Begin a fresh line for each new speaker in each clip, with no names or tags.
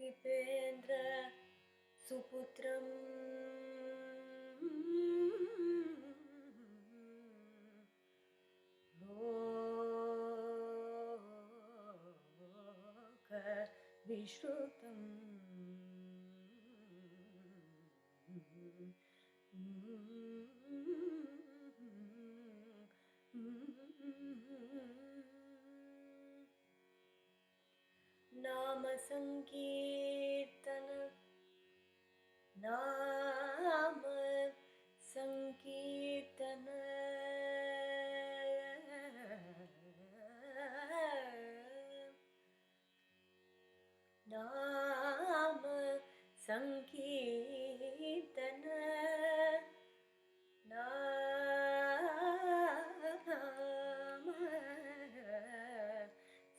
विपेन्द्र सुपुत्रम् लोक विश्रुतम् नाम संकीर्तन नाम संकीर्तन नाम संकीर्तन नाम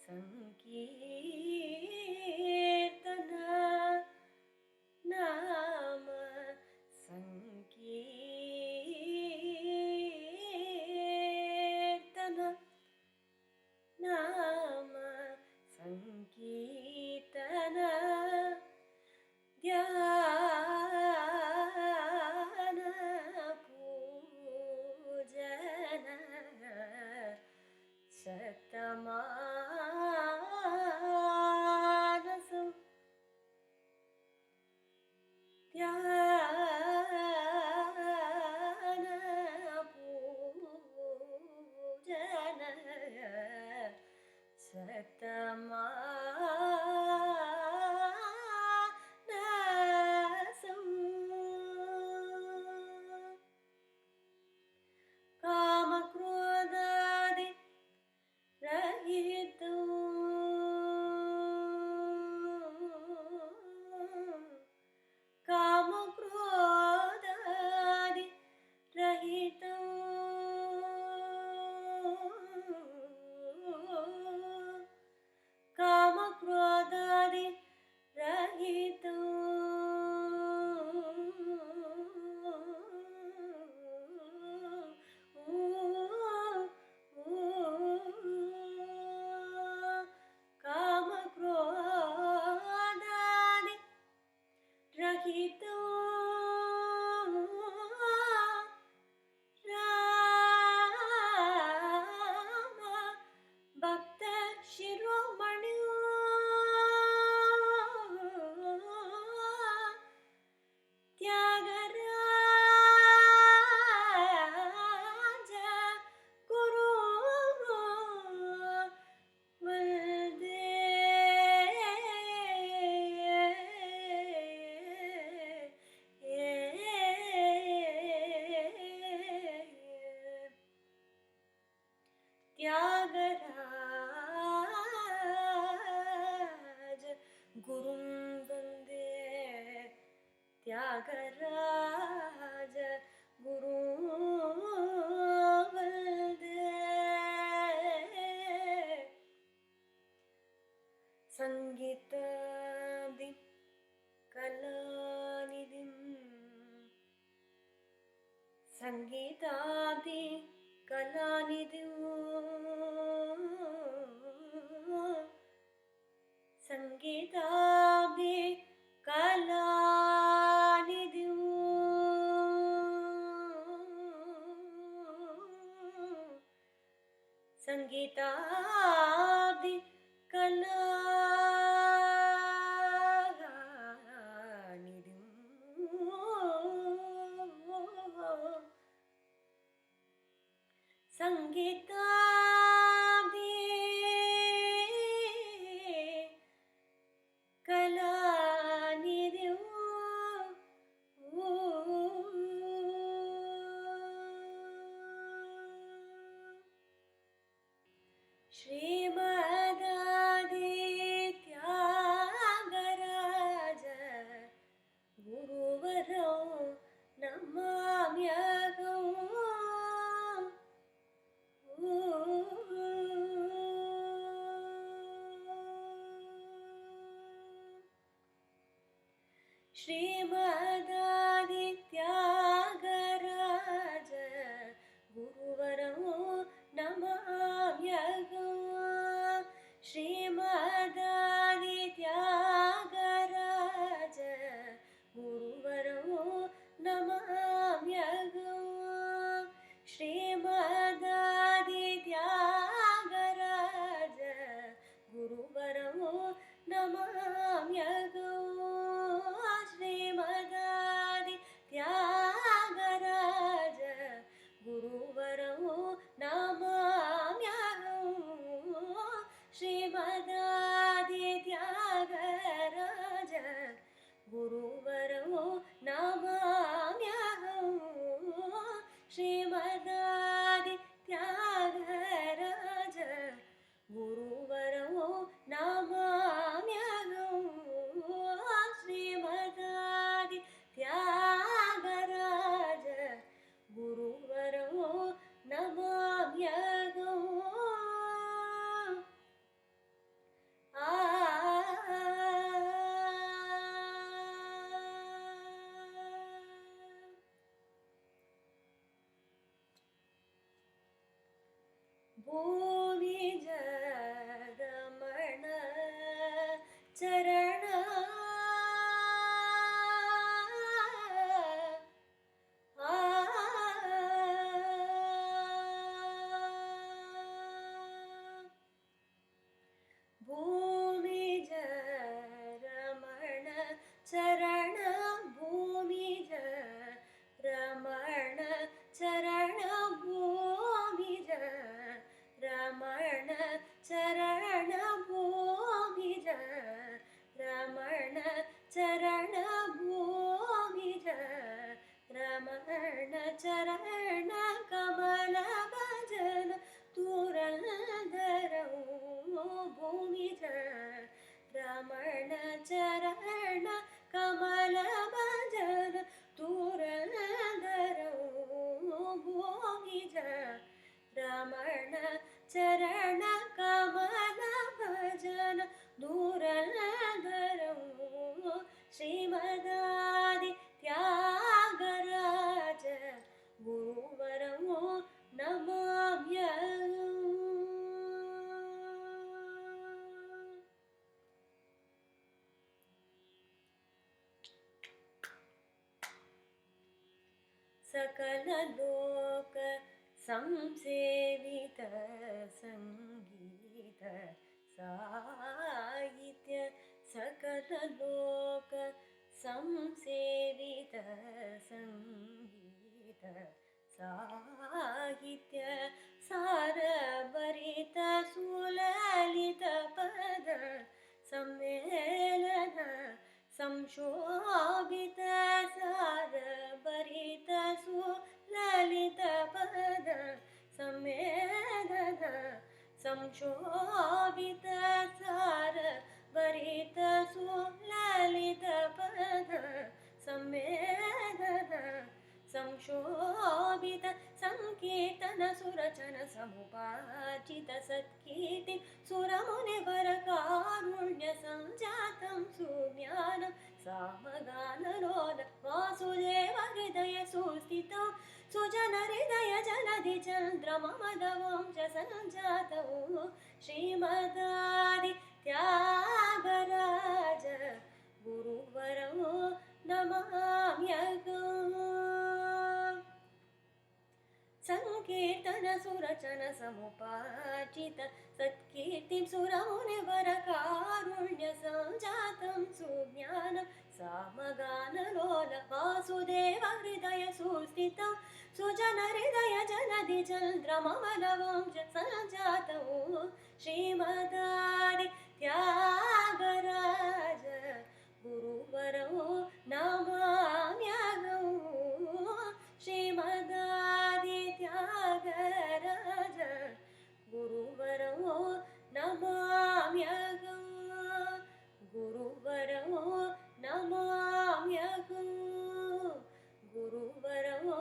संकीर्तन नाम संकीर्तन नाम संकीर्तन ध्यान पूजन शतमानसं ध्यान पूजन शतमानसं कामक्रोधादि रहितं कामक्रोधादि रहितं कामक्रोधादि रहितं कामक्रोधादि रहितं राम भक्त शिरोमणि त्यागराज गुरु वंदे त्यागराज गुरुं वंदे त्यागराज गुरुं वंदे संगीतादि कलानिधिं संगीतादि कलानिधिं संगीतादि कलानिधिं संगीतादि कलानिधिं संगीतादि कलानिधिं श्रीमदादित्यागराज गुरुवरौ नमाम्यहम् श्रीमदादित्यागराज गुरुवरौ नमाम्यहम् भूमिज रमण चरण भूमिज रमण चरण भूमिज रमण चरण भूमिज रमण चरण भूमिज रमण चरण भूमिज रमण चरण कमल भजन तुरंदरौ भूमिज रमण चरण कमल भजन तुरंदरौ भूमिज रमण चरण कमल भजन धुरंधरौ श्रीमदादि त्यागराज गुरुवरौ नमाम्यहम्। सकल लोक संसेवित संगीत साहित्य सकल लोक संसेवित संगीत साहित्य सारभरित सुललित पद सम्मेलन संशोभित सारभरित सुललित पद सम्मेलन संशोभित सारभरित सुललित पद सम्मेलन संशोभित संकीर्तन सुरचन समुपार्जित सत्कीर्ति सुरमुनिवर कारुण्य संजातं सुज्ञानं सामगानलोल वासुदेव हृदय सुस्थितौ सुजन हृदय जलधि चन्द्रममदवंश संजातौ श्रीमदादि त्यागराज गुरुवरौ नमाम्यहम्। संकीर्तन सुरचन समुपार्जित सत्कीर्तिं सुरमुनिवर कारुण्य संजातं सुज्ञानं सामगानलोल वासुदेव हृदय सुस्थितौ सुजन हृदय जलधि चन्द्रममलवंश संजातौ श्रीमदादि त्यागराज गुरुवरौ नमाम्यहम्। श्रीमदादि त्यागराज गुरुवरौ नमाम्यहम् गुरुवरौ नमाम्यहम् गुरुवरौ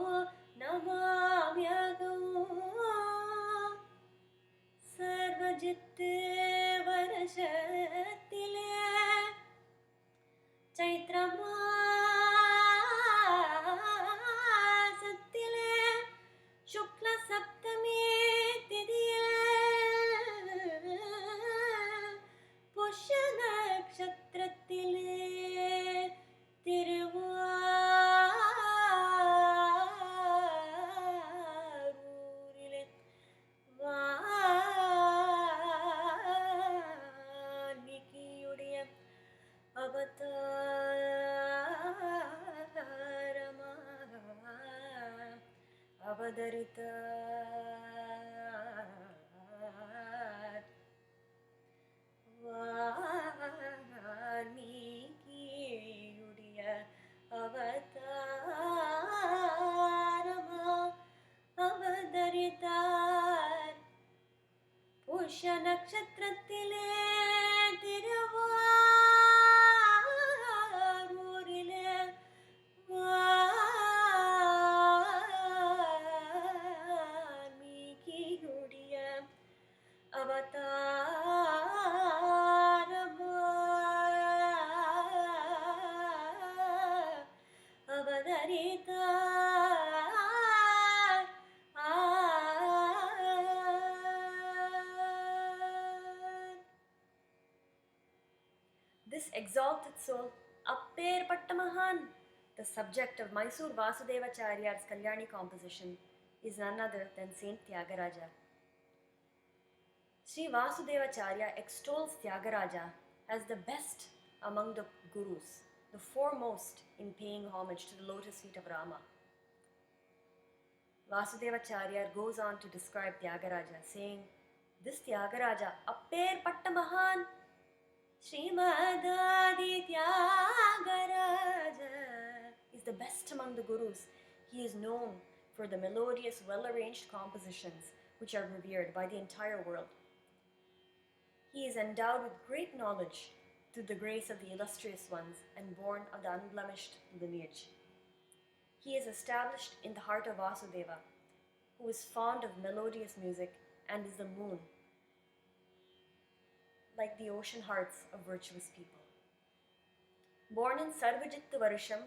नमाम्यहम्। सर्वजित् वर्षतिले चैत्र मासத்திலே शुक्ल सप्तमी तिथिயில் पुष्य नक्षत्रத்திலே திருவாரூரிலே வால்மீகியுடைய அவதாரமாக அவதரித்தார் வால்மீகியுடைய அவதாரமாக அவதரித்தார் புஷ்ய நட்சத்திரத்திலே திருவாரூரிலே வால்மீகியுடைய அவதாரமாக அவதரித்தார் This exalted soul, Apper Pattamahan, the subject of Mysore Vasudevacharya's Kalyani composition, is none other than Saint Tyagaraja. Sri Vasudevacharya extols Tyagaraja as the best among the gurus, the foremost in paying homage to the lotus feet of Rama. Vasudevacharya goes on to describe Tyagaraja, saying, "This Tyagaraja, Apper Pattamahan, Srimad-Adi Tyagaraja, is the best among the gurus. He is known for the melodious, well-arranged compositions which are revered by the entire world. He is endowed with great knowledge through the grace of the illustrious ones and born of the unblemished lineage. He is established in the heart of Vasudeva, who is fond of melodious music and is the moon, like the ocean hearts of virtuous people. Born in Sarvajit Varsham,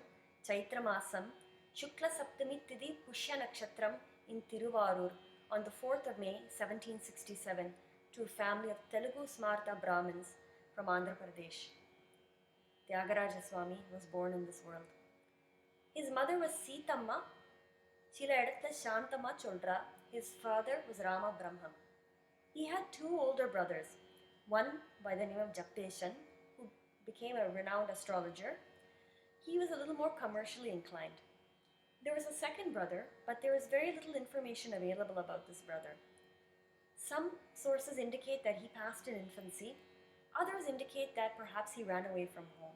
Chaitra Masam, Shukla Saptami Tithi Pushya Nakshatram in Tiruvarur on the 4th of May 1767 to a family of Telugu Smarta Brahmins from Andhra Pradesh. Tyagaraja Swami was born in this world. His mother was Sitamma, Chila Edatta Shantamma Choldra. His father was Rama Brahmam. He had two older brothers, one by the name of Japeshan, who became a renowned astrologer. He was a little more commercially inclined. There was a second brother, but there is very little information available about this brother. Some sources indicate that he passed in infancy. Others indicate that perhaps he ran away from home.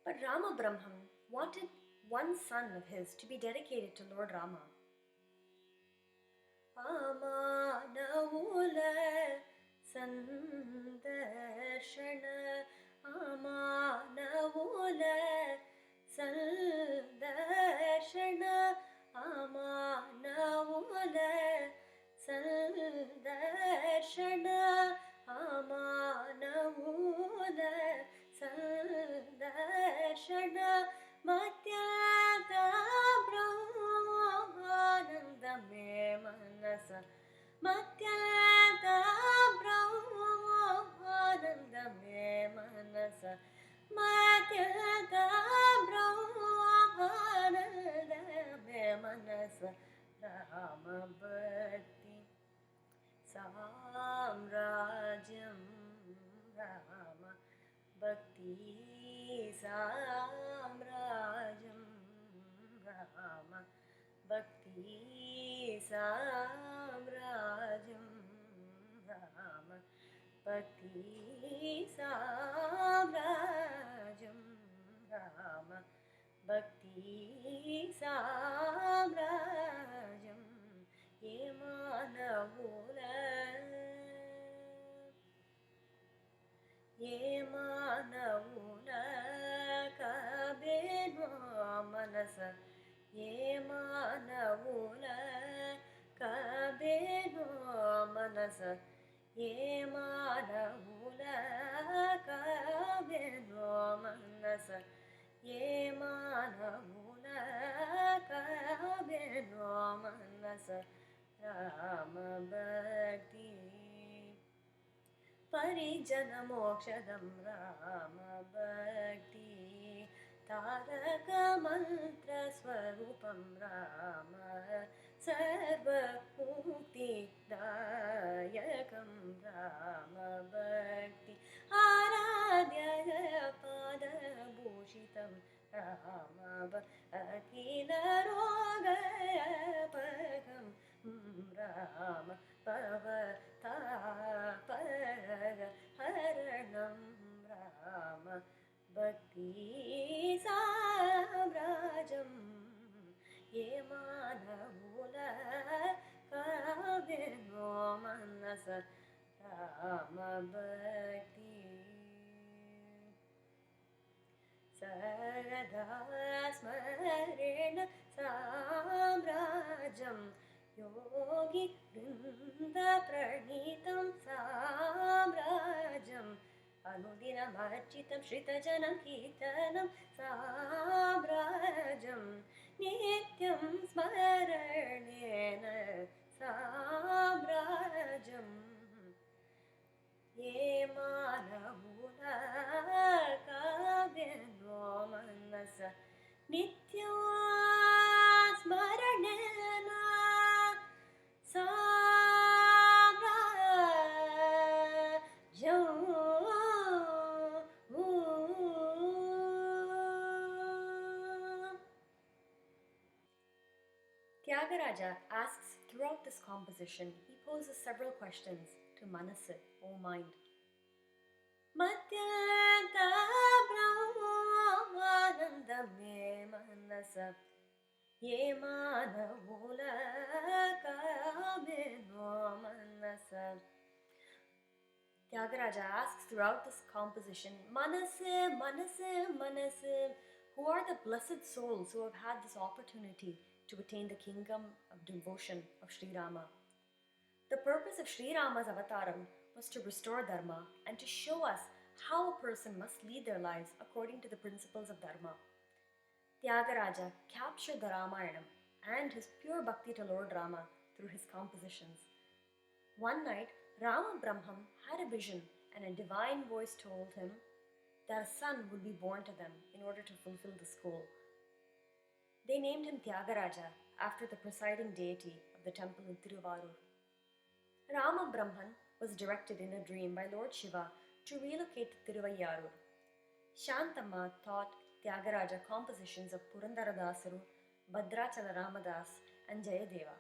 But Rama Brahmam wanted one son of his to be dedicated to Lord Rama. Amanavula Sandarshana, Amanavula Sandarshana, Amanavula Sandarshana, Amanavula Sandarshana, Matyata Brahmanandame Manasa, Matyata Brahmanandame Manasa, Matyata Brahmanandame Manasa, Rama Bhakti Samrajyam, Rama Bhakti Samrajyam, Rama Bhakti Samrajyam, Rama Bhakti Samrajyam, Rama Bhakti Samrajyam, Yemanavula Yemanavula Kabedva Manasa, Yemanavula Kabedva Manasa, Yemanavula Kabedva Manasa, Yemanavula Kabedva Manasa, Rama Bhakti Parijana Mokshadam, Rama Bhakti Taraka Mantra Swarupam, Rama Sarva Mukti Dayakam, Rama Bhakti Aradhyaya Pada Bhushitam, Rama Akila Rogaya Pakam, Rama Pavatapaga Haranam, Rama Bhakti Samrajam, Yemanavula Kabedva Manasa, Rama Bhakti Sarada Smarena Samrajam, Yogi Vrinda Pranitam Samrajam, Anudinam Architam Shritajanam Kirtanam Samrajam, Nityam Smaranena Samrajam, Yemanavula Tyagaraja asks throughout this composition, he poses several questions to Manasa, O mind. Matyanta brahmanandame manasa ye manavula kameno manasa. Tyagaraja asks throughout this composition, Manasa, Manasa, Manasa, who are the blessed souls who have had this opportunity to attain the kingdom of devotion of Sri Rama. The purpose of Sri Rama's avataram was to restore Dharma and to show us how a person must lead their lives according to the principles of Dharma. Tyagaraja captured the Ramayanam and his pure bhakti to Lord Rama through his compositions. One night, Rama Brahman had a vision and a divine voice told him that a son would be born to them in order to fulfill this goal. They named him Tyagaraja after the presiding deity of the temple in Tiruvarur. Rama Brahman was directed in a dream by Lord Shiva to relocate to Tiruvayarur. Shantamma taught Tyagaraja compositions of Purandaradasaru, Bhadrachala Ramadas, and Jayadeva.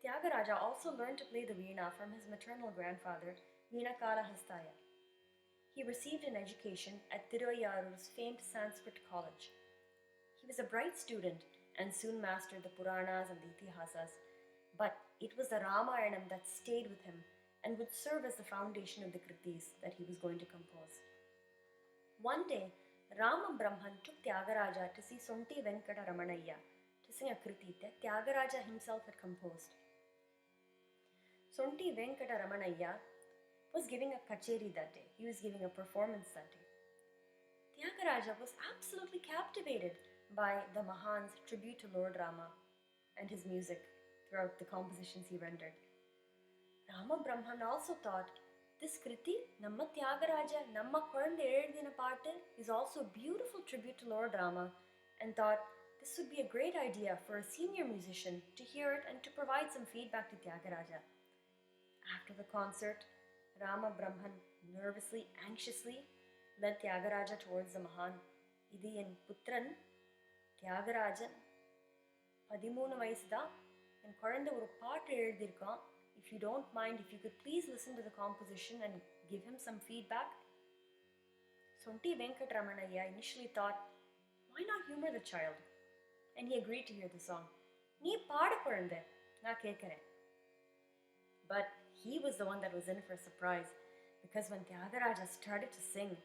Tyagaraja also learned to play the veena from his maternal grandfather, Veenakala Hastaya. He received an education at Tiruvayarur's famed Sanskrit college. He was a bright student and soon mastered the Puranas and the Itihasas, but it was the Ramayanam that stayed with him and would serve as the foundation of the kritis that he was going to compose. One day, Rama Brahman took Tyagaraja to see Sonti Venkata Ramanaya to sing a kriti that Tyagaraja himself had composed. Sonti Venkata Ramanaya was giving a kacheri that day. He was giving a performance that day. Tyagaraja was absolutely captivated by the Mahan's tribute to Lord Rama and his music throughout the compositions he rendered. Rama Brahman also thought, this kriti, Namma Tyagaraja, Namma Kolande Ezhudina Paattu, is also a beautiful tribute to Lord Rama, and thought this would be a great idea for a senior musician to hear it and to provide some feedback to Tyagaraja. After the concert, Rama Brahman nervously, anxiously led Tyagaraja towards the Mahan. Idu en putran, Tyagarajan, 13 vayasudha, en kolanda oru paattu ezhudirukkan. If you don't mind, if you could please listen to the composition and give him some feedback. Sonti Venkataramanaya initially thought, why not humor the child? And he agreed to hear the song. Nee paada kolande, na kekkaren. But he was the one that was in for a surprise, because when Tyagaraja started to sing,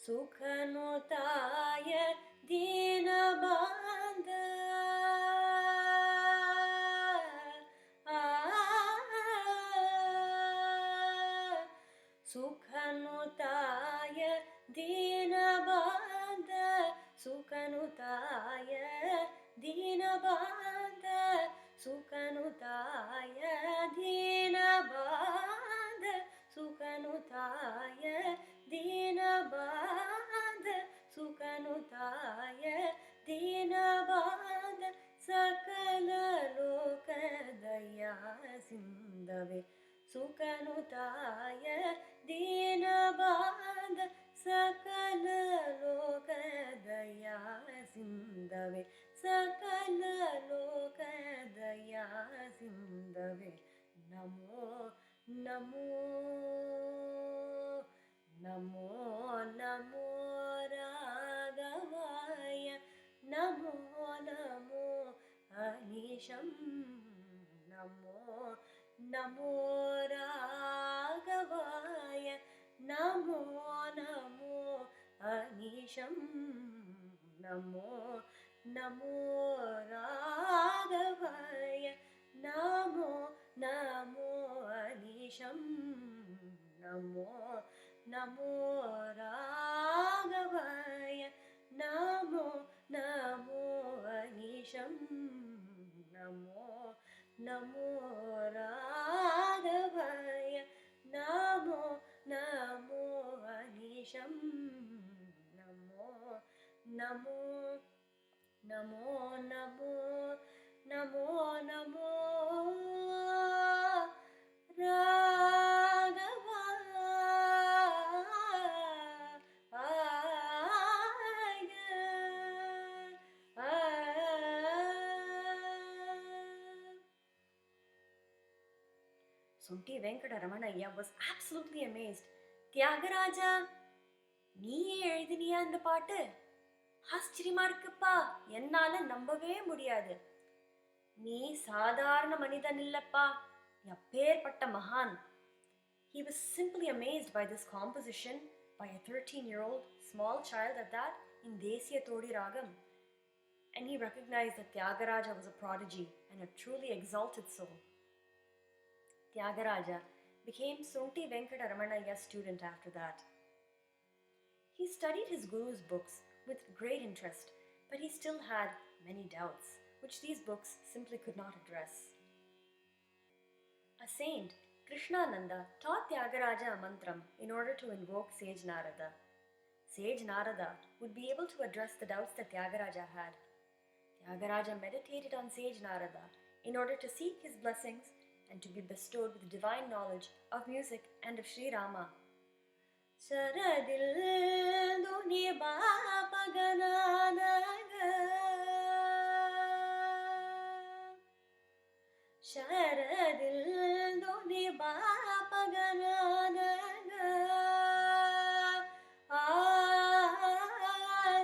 Sukhanutaya Dinabandha Sukhanutaya Dinabandha Sukhanutaya Dinabandha Sukhanutaya Dinabandha Sukhanutaya Dinabandha Sukhanutaya Dinabandha Sakala Lokadaya Sindave Sukhanutaya Dinabandha Sakala Lokadaya Sindave Sakala Lokadaya Sindave Namo Namo Namo Namo Raghavaya Namo Namo Anisham Namo Namo Raghavaya Namo Namo Anisham Namo Namo Raghavaya Namo Namo Anisham Namo Namo Raghavaya Namo Namo Anisham Namo Namo Raghavaya Namo Namo Anisham Namo Namo Namo Namo Namo Namo Sunti Venkataramanayya was absolutely amazed. Tyagaraja, நீயே எழுதினியா இந்த பாட்டு? ஆச்சரியமா இருக்குப்பா, என்னால நம்பவே முடியாது. நீ சாதாரண மனிதன் இல்லப்பா, எப்பேற்பட்ட மகான். He was simply amazed by this composition by a 13-year-old small child at that in Desya Todi Ragam. And he recognized that Tyagaraja was a prodigy and a truly exalted soul. Tyagaraja became Sunti Venkataramanayya's student after that. He studied his guru's books with great interest, but he still had many doubts, which these books simply could not address. A saint, Krishnananda, taught Tyagaraja a mantram in order to invoke sage Narada. Sage Narada would be able to address the doubts that Tyagaraja had. Tyagaraja meditated on sage Narada in order to seek his blessings and to be bestowed with divine knowledge of music and of Sri Rama. Sharadil duni bapagananaga Sharadil duni bapagananaga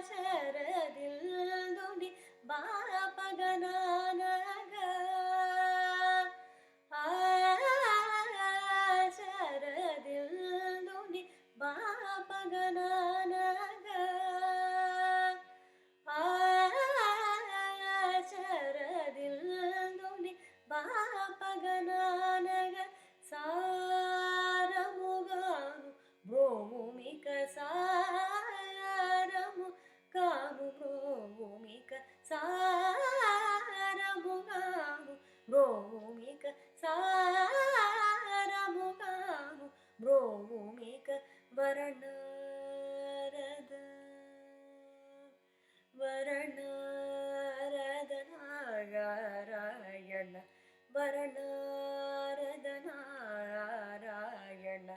Sharadil duni bapagananaga Sharadil duni bapagananaga Sharadil duni bapagananaga Saramuganu Bromika Saramuganu Bromika Saramuganu Bromika Saramuganu Bromika Varanarada Varanaradanarayana Varanaradanarayana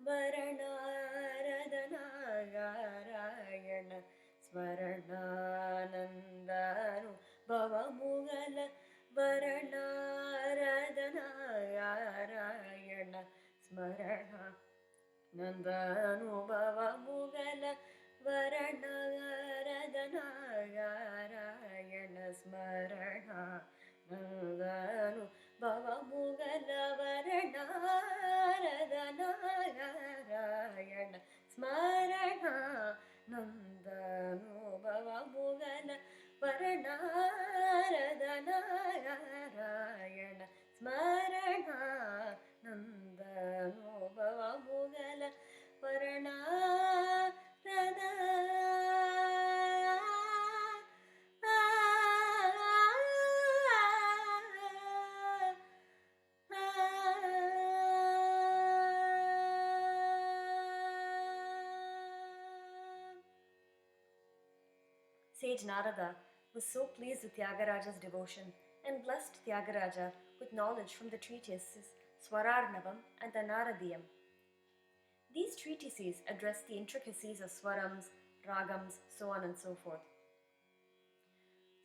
Varanaradanarayana Smarananandanu Bhavamugala Varanaradanarayana Smarana Nandanu Bhavamugala Varanaradanarayana Smarana Nandanu Bhavamugala Varanaradanarayana Smarana Nandanu Bhavamugala Varanaradanarayana Smarana Nandanu Bhavamugala Varanarada Sage Narada was so pleased with Tyagaraja's devotion and blessed Tyagaraja with knowledge from the treatises Swararnavam and the Naradiyam. These treatises address the intricacies of swarams, ragams, so on and so forth.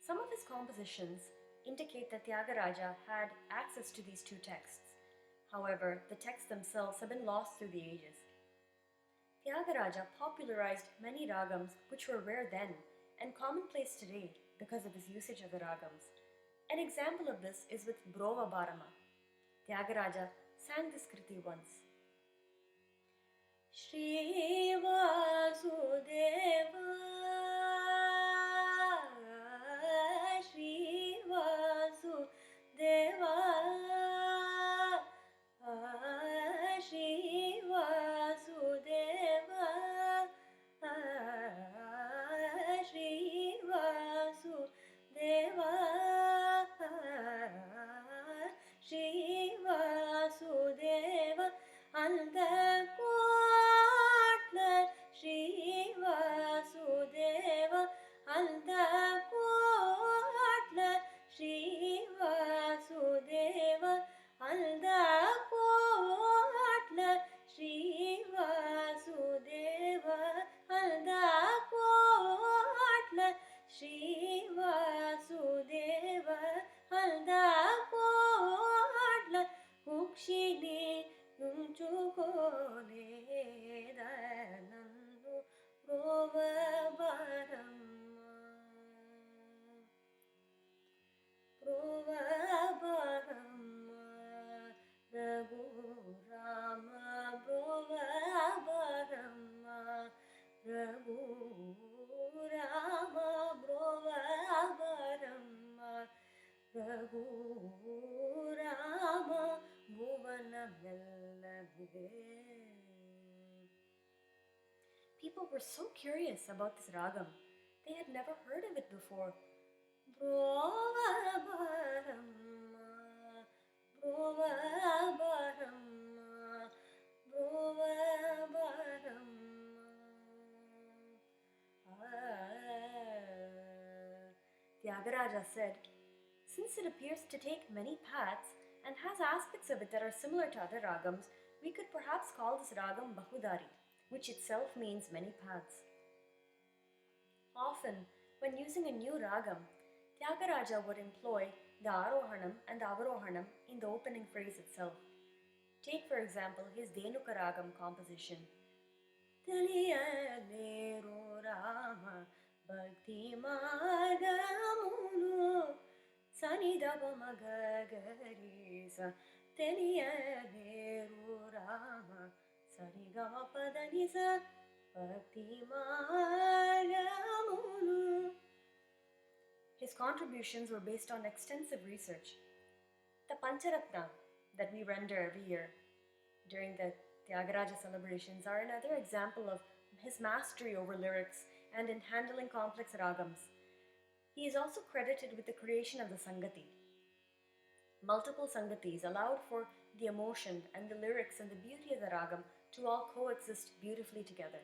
Some of his compositions indicate that Tyagaraja had access to these two texts. However, the texts themselves have been lost through the ages. Tyagaraja popularized many ragams which were rare then and commonplace today because of his usage of the ragams. An example of this is with Brova Bharama. Tyagaraja sang this kriti once. Shri Vasudeva Shri Vasudeva Shri Vasudeva Shri Vasudeva Shri Vasudeva Anta Kotla Shri Vasudeva మోక్షిని నుంచుకోలేద నన్ను ప్రోవబరమ్మ ప్రోవబరమ్మ Raghurama ప్రోవబరమ్మ Raghurama ప్రోవబరమ్మ Raghurama భువనమెల్లగే. People were so curious about this ragam. They had never heard of it before. Brovabaramma, Brovabaramma, Brovabaramma. Tyagaraja said, "Since it appears to take many paths and has aspects of it that are similar to other ragams, we could perhaps call this ragam Bahudari, which itself means many paths." Often, when using a new ragam, Tyagaraja would employ the Arohanam and the Avarohanam in the opening phrase itself. Take, for example, his Denuka ragam composition. Teliyaneru Rama Bhakti Margamunu Sanidapa Magagarisa Teliyaneru Rama Sarigama Padanisa Bhakti Margamunu. His contributions were based on extensive research. The Pancharatna that we render every year during the Tyagaraja celebrations are another example of his mastery over lyrics and in handling complex ragams. He is also credited with the creation of the Sangati. Multiple Sangatis allowed for the emotion and the lyrics and the beauty of the ragam to all coexist beautifully together.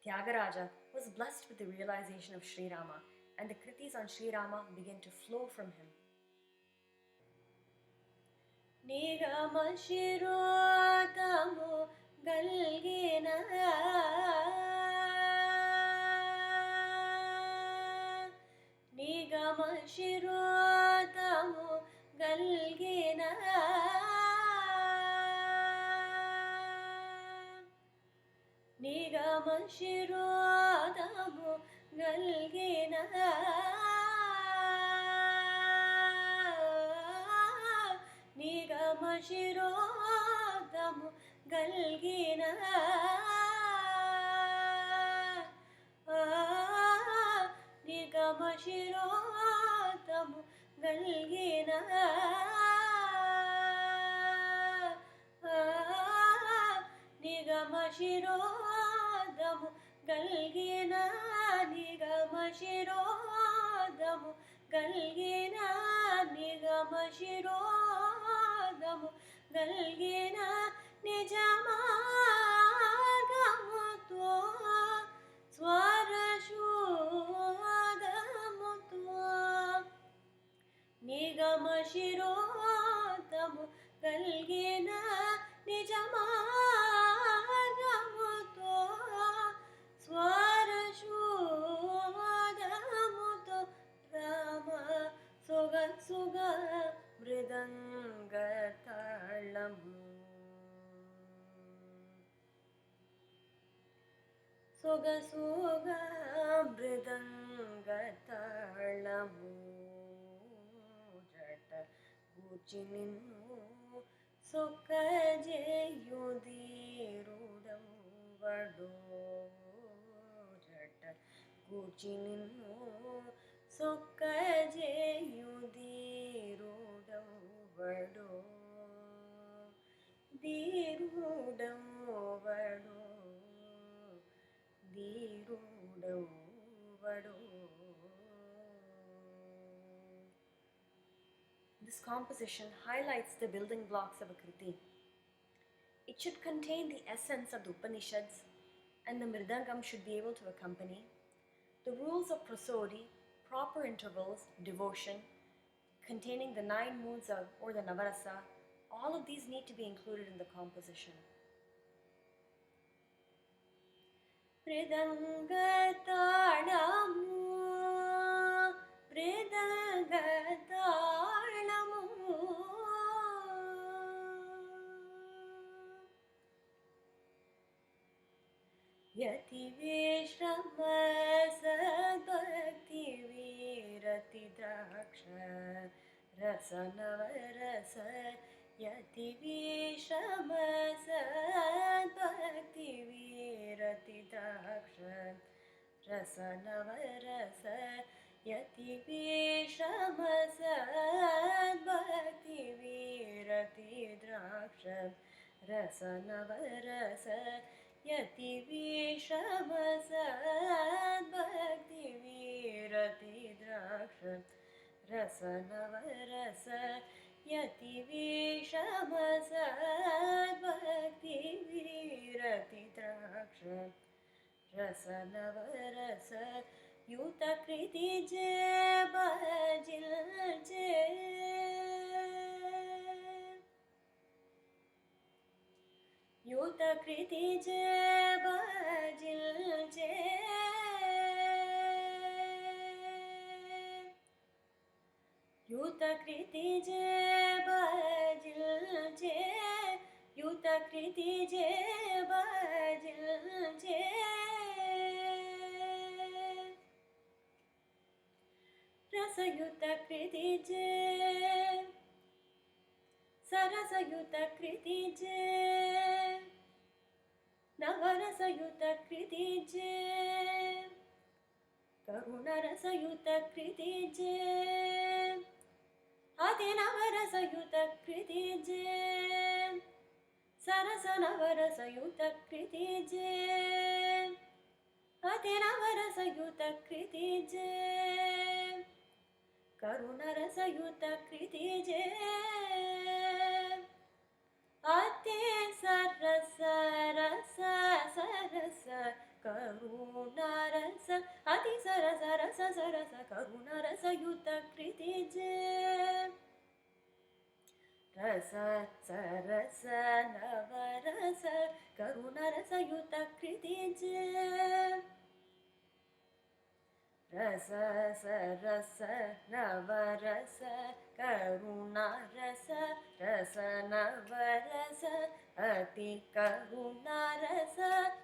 Tyagaraja was blessed with the realization of Sri Rama, and the kritis on Sri Rama began to flow from him. Nigama Shirotamu Galgina Nigama Shirotamu Galgina Nigama Shirotamu Galgina Nigama Shirotamu Galgina Nigama Shirotamu Galgina Nigama Shirotamu Galgina Nigama Shirotamu Galgina Nigama Shirotamu Galgina Nijamargamuto Swarashodhamuto Nigama Shirotamu Galgina Nijamargamuto Swarashodhamuto Rama Soga Soga Mridangataalamu Soga Soga Mridangataalamu Jata Guchininu Sokajeyudirudam Vado Jata Guchininu Sokajeyudirudam Vado Dirudam Vado Dirudam Vado. This composition highlights the building blocks of a kriti. It should contain the essence of the Upanishads, and the mridangam should be able to accompany. The rules of prosody, proper intervals, devotion, containing the 9 moods or the navarasa, all of these need to be included in the composition. Mridangataalamu Mridangataalamu यतिविश्रम सद्भक्तिविरतिद्राक्ष रसनवरस यतिविश्रम सद्भक्तिविरतिद्राक्ष रसनवरस यतिविश्रम सद्भक्तिविरतिद्राक्ष रसनवरस यतिविश्रम सद्भक्तिविरतिद्राक्ष रसनवरस यतिविश्रम सद्भक्तिविरतिद्राक्ष रसनवरस युतकृति जय basil जय युतकृति जय basil जय युतकृति जय basil जय युतकृति जय basil जय रसयुतकृति जय सरसयुतकृति जय नवरसयुतकृति जय करुणरसयुतकृति जय अतिनवरसयुतकृति जय सरसनवरसयुतकृति जय अतिनवरसयुतकृति जय करुणरसयुतकृति जय अति सरस रस सरस करुणरस अति सरस रस सरस करुणरसयुतकृति जय रस सरस नवरस करुणरसयुतकृति जय रस सरस नवरस करुणरस रस नवरस अति करुणरस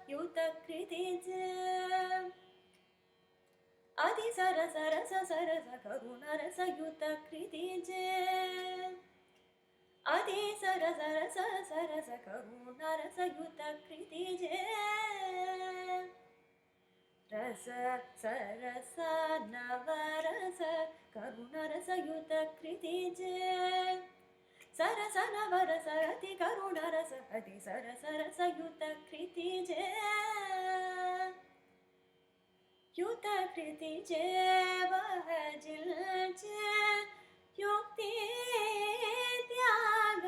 युतकृति जय अति सरस रस सरस करुणरस युतकृति जय अति सरस रस सरस करुणरस युतकृति जय रस सरस नवरस करुणरसयुतकृति जय सरस नवरस अति करुणरस अति सरस रसयुतकृति जय युतकृति जय बजिल जय युक्ति त्याग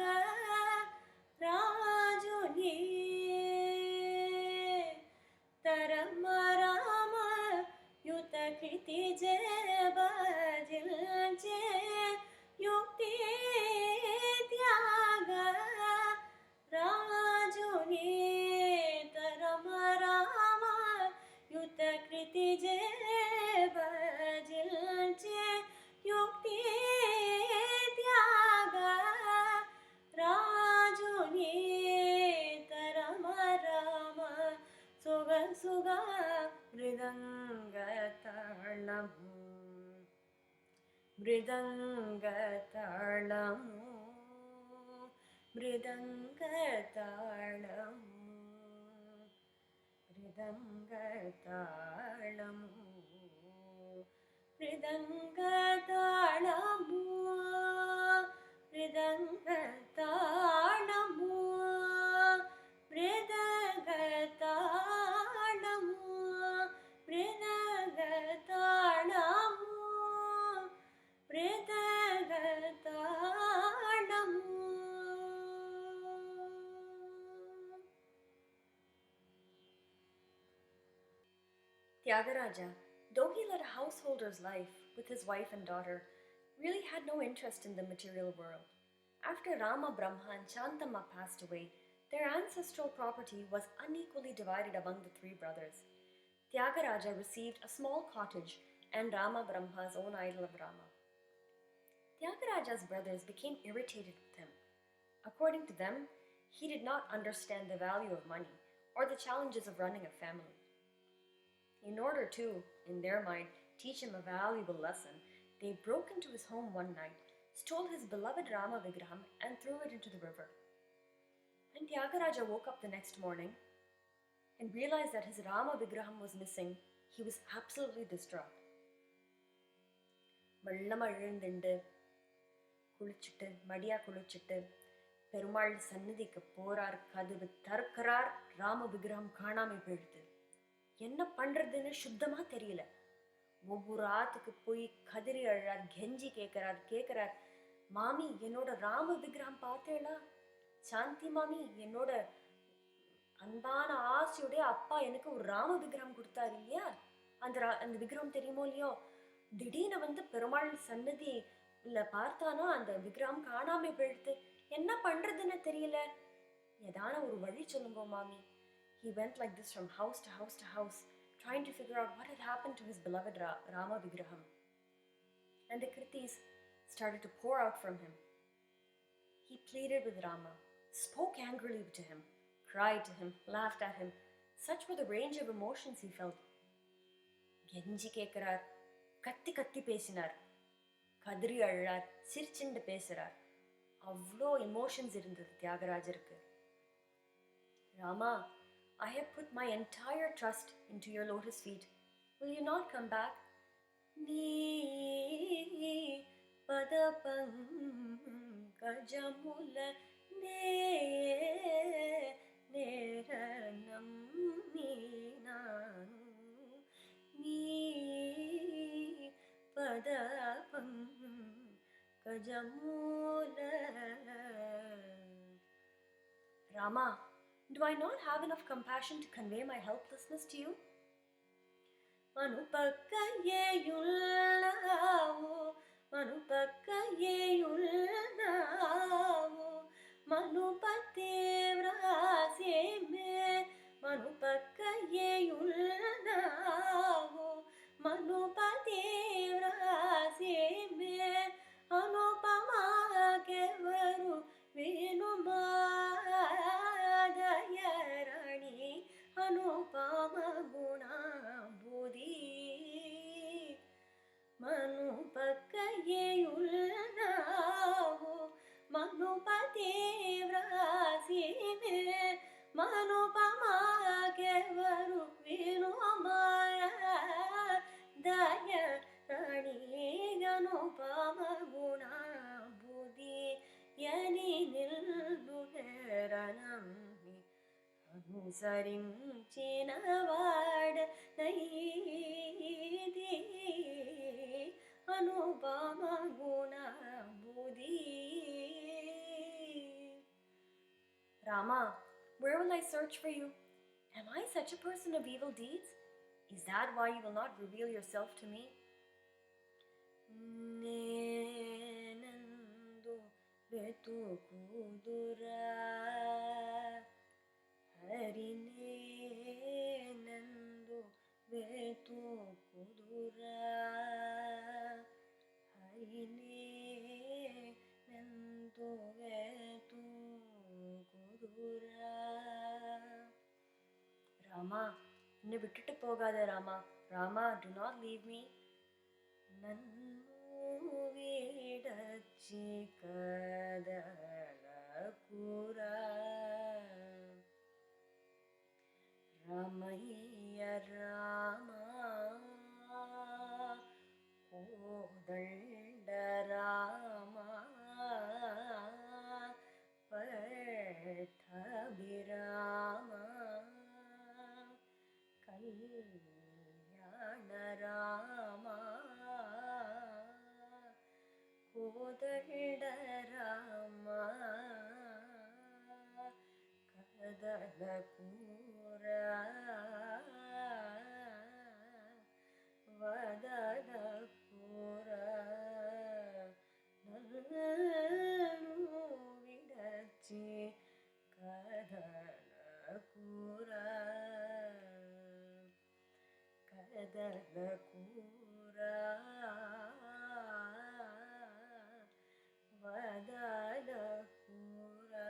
राजुनी तरम राम युतकृति जय बजिल जय युक्ति त्याग राजुनी तरम राम युतकृति जय बजिल जय युक्ति त्याग राजुनी तरम Ram सुग सुग मृदङ्गताळमु मृदङ्गताळमु मृदङ्गताळमु मृदङ्गताळमु मृदङ्गताळमु मृदङ्गताळमु मृदङ्गताळमु मृदङ्गताळमु मृदङ्गताळमु Tyagaraja, though he led a householder's life with his wife and daughter, really had no interest in the material world. After Rama, Brahma and Shantama passed away, their ancestral property was unequally divided among the three brothers. Tyagaraja received a small cottage and Rama Brahma's own idol of Rama. Tyagaraja's brothers became irritated with him. According to them, he did not understand the value of money or the challenges of running a family. In order to, in their mind, teach him a valuable lesson, they broke into his home one night, stole his beloved Rama Vigraham, and threw it into the river. When Tyagaraja woke up the next morning and realized that his Rama Vigraham was missing, he was absolutely distraught. வெள்ளமா எழுந்துண்டு குளிச்சுட்டு மடியா குளிச்சுட்டு பெருமாள் சந்நிதிக்கு போறார். கதவு திறக்கிறார். ராம விக்கிரகம் காணாம போயிடுது. என்ன பண்றதுன்னு சுத்தமா தெரியல. ஒவ்வொரு ஆத்துக்கு போய் கதறி அழறார், கெஞ்சி கேட்கிறார், மாமி என்னோட ராம விக்கிரகம் பார்த்தேளா? சாந்தி மாமி, என்னோட அன்பான ஆசையுடைய அப்பா எனக்கு ஒரு ராம விக்கிரகம் கொடுத்தாரு இல்லையா, அந்த விக்கிரகம் தெரியுமோ இல்லையோ, திடீர்னு வந்து பெருமாள் சன்னதி இல்ல பார்த்தானா அந்த விக்கிரகம் காணாம போயிடுது. என்ன பண்றதுன்னு தெரியல, ஏதான ஒரு வழி சொல்லுங்க மாமி. He went like this from house to house to house, trying to figure out what had happened to his beloved Rama Vigraham. And the Kirtis started to pour out from him. He pleaded with Rama, spoke angrily to him, cried to him, laughed at him. Such were the range of emotions he felt. கெஞ்சி கேட்கிறார், கத்தி கத்தி பேசினார், கதறி அழார், சிரிச்சுண்டு பேசுறார். அவ்வளோ emotions இருந்தது தியாகராஜருக்கு. Rama, I have put my entire trust into your lotus feet. Will you not come back? Nee padapam kajamula neranam neenanu nee padapam kajamula. Rama, do I not have enough compassion to convey my helplessness to you? Manupakkayeyullavo, manupakkayeyullavo, manupatevraseme, manupakkayeyullavo, manupatevraseme, anupamakevaru venumadayarani anupama gunambudi. Manupakkayeyullavo, manupatevraseme, manupamakevaru venumadayarani anupama gunambudi. Yani nilluneranammi అనుసరించినవాడ నైది Anupama గుణ బుద్ధి. Rama, where will I search for you? Am I such a person of evil deeds? Is that why you will not reveal yourself to me? Nenandu vetukudura Harine nandu vetukudura Harine nandu vetukudura. Rama, என்னை விட்டுட்டு போகாத Rama. Rama, do not leave me. நன்னு விடச்சி கதலகுரா ரமைய Rama Kothanda Rama பட்டபிராமா கல்யாண Rama Kothanda Rama கதலகூரா வதலகூரா நன்னு விடச்சி கதலகூரா கதலகூரா வதலகூரா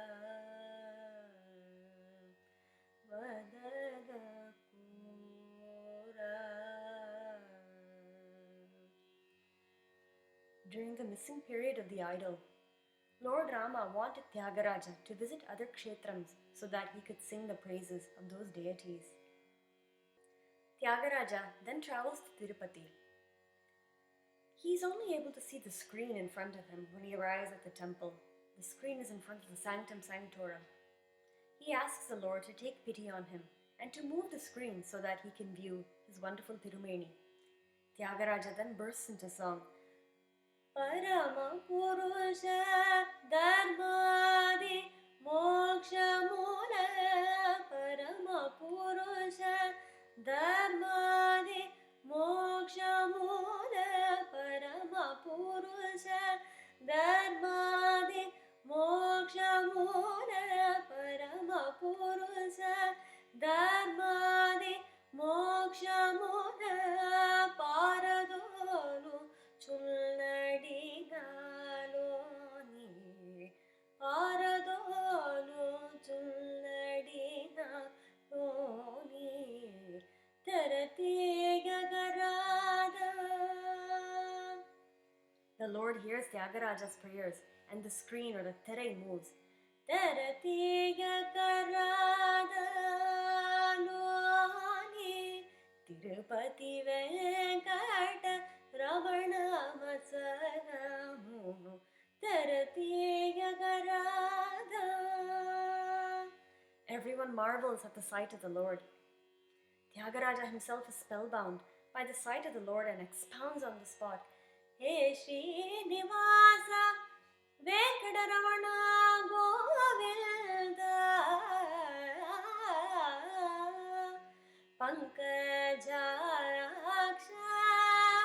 வதலகூரா. during the missing period of the idol. Lord Rama wanted Tyagaraja to visit other kshetrams so that he could sing the praises of those deities. Tyagaraja then travels to Tirupati. He is only able to see the screen in front of him when he arrives at the temple. The screen is in front of the Sanctum Sanctorum. He asks the Lord to take pity on him and to move the screen so that he can view his wonderful Tirumeni. Tyagaraja then bursts into song. Parama Purusha Dharmadi Moksha Mula Parama Purusha Dharmadi Moksha Mula Parama Purusha Dharmadi Moksha Mula Parama Purusha Dharmadi Moksha Mula Paradolu Chulnadi Naloni Paradolu Chulnadi Naloni Tarati Gagarada. The Lord hears Tyagaraja's prayers and the screen or the terai moves. Tarati Gagarada Loni Tirupati Venkata Ramana Masaramu Tarati Gagarada. Everyone marvels at the sight of the Lord. Tyagaraja himself is spellbound by the sight of the Lord and expounds on the spot. He Srinivasa Venkatamana Govinda Pankaja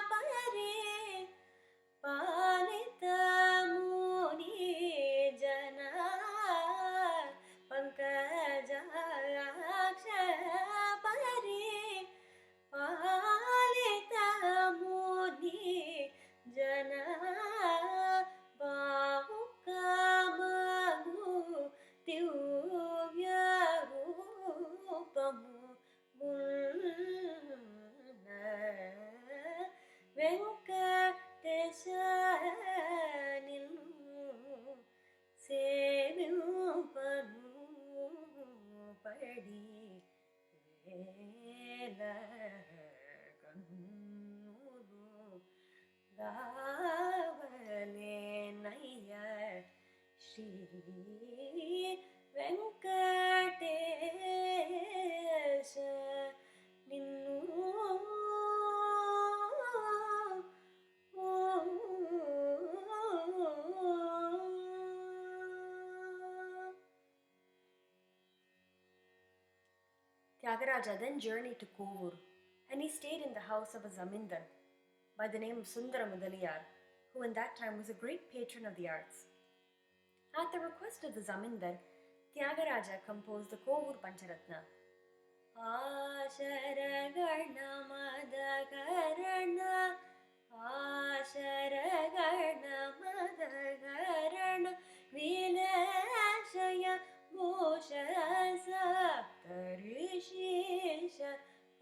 Pari Palita Muni Jana Pankaja Pari Palita Muni Jana Bahukamagu Divya Rupamu Venkatesha Nilu Sevimpanu Padi Vela Kannulu Gavale Naya Shri Venkatesha Tyagaraja then journeyed to Kovur, and he stayed in the house of a zamindar by the name of Sundara Mudaliyar, who in that time was a great patron of the arts. At the request of the zamindar, Tyagaraja composed the Kovur Pancharatna. Asharagana Madakarana Asharagana Madakarana Vilashaya Bhusha Saptarishisha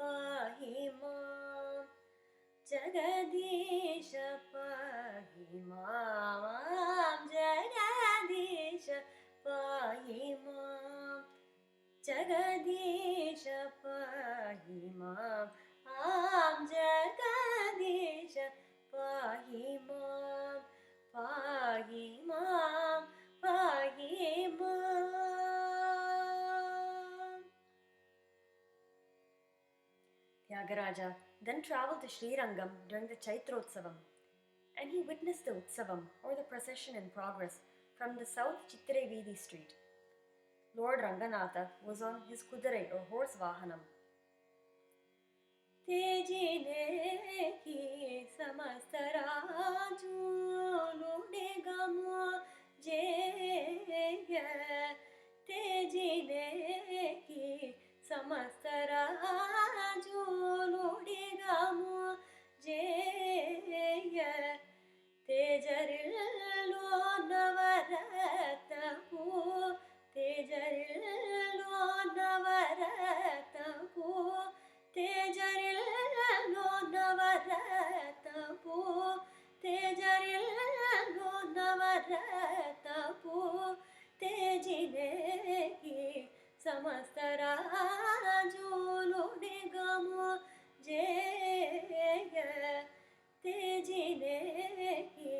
Pahimam Jagadisha Pahimam Jagadisha Pahimam Jagadisha Pahimam Jagadisha Pahimam Pahimam Pahimam. Tyagaraja then travelled to Srirangam during the Chaitrotsavam, and he witnessed the Utsavam or the procession in progress from the South Chittirai Veedi street. Lord Ranganatha was on his Kudirai or horse Vahanam. Tejineki samastaraju ludegamo jeya Tejineki samastaraju ludegamo jeya Tejarillo navaratapu Tejarillo navaratapu Tejarillo navaratapu Tejarillo तपो तेजिने की समस्त राजोलो निगमो जेय तेजिने की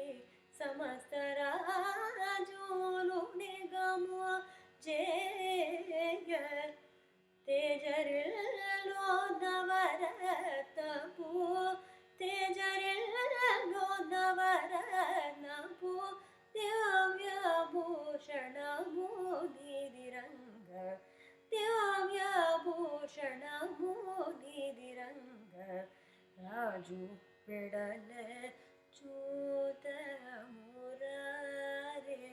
समस्त राजोलो निगमो जेय तेजरिल्लो नवरत्नपु तेजरिल्लो नवरत्नपु दिव्यभूषणमुनिदिरङ्ग दिव्यभूषणमुनिदिरङ्ग राजु बिडले चूत मुरारे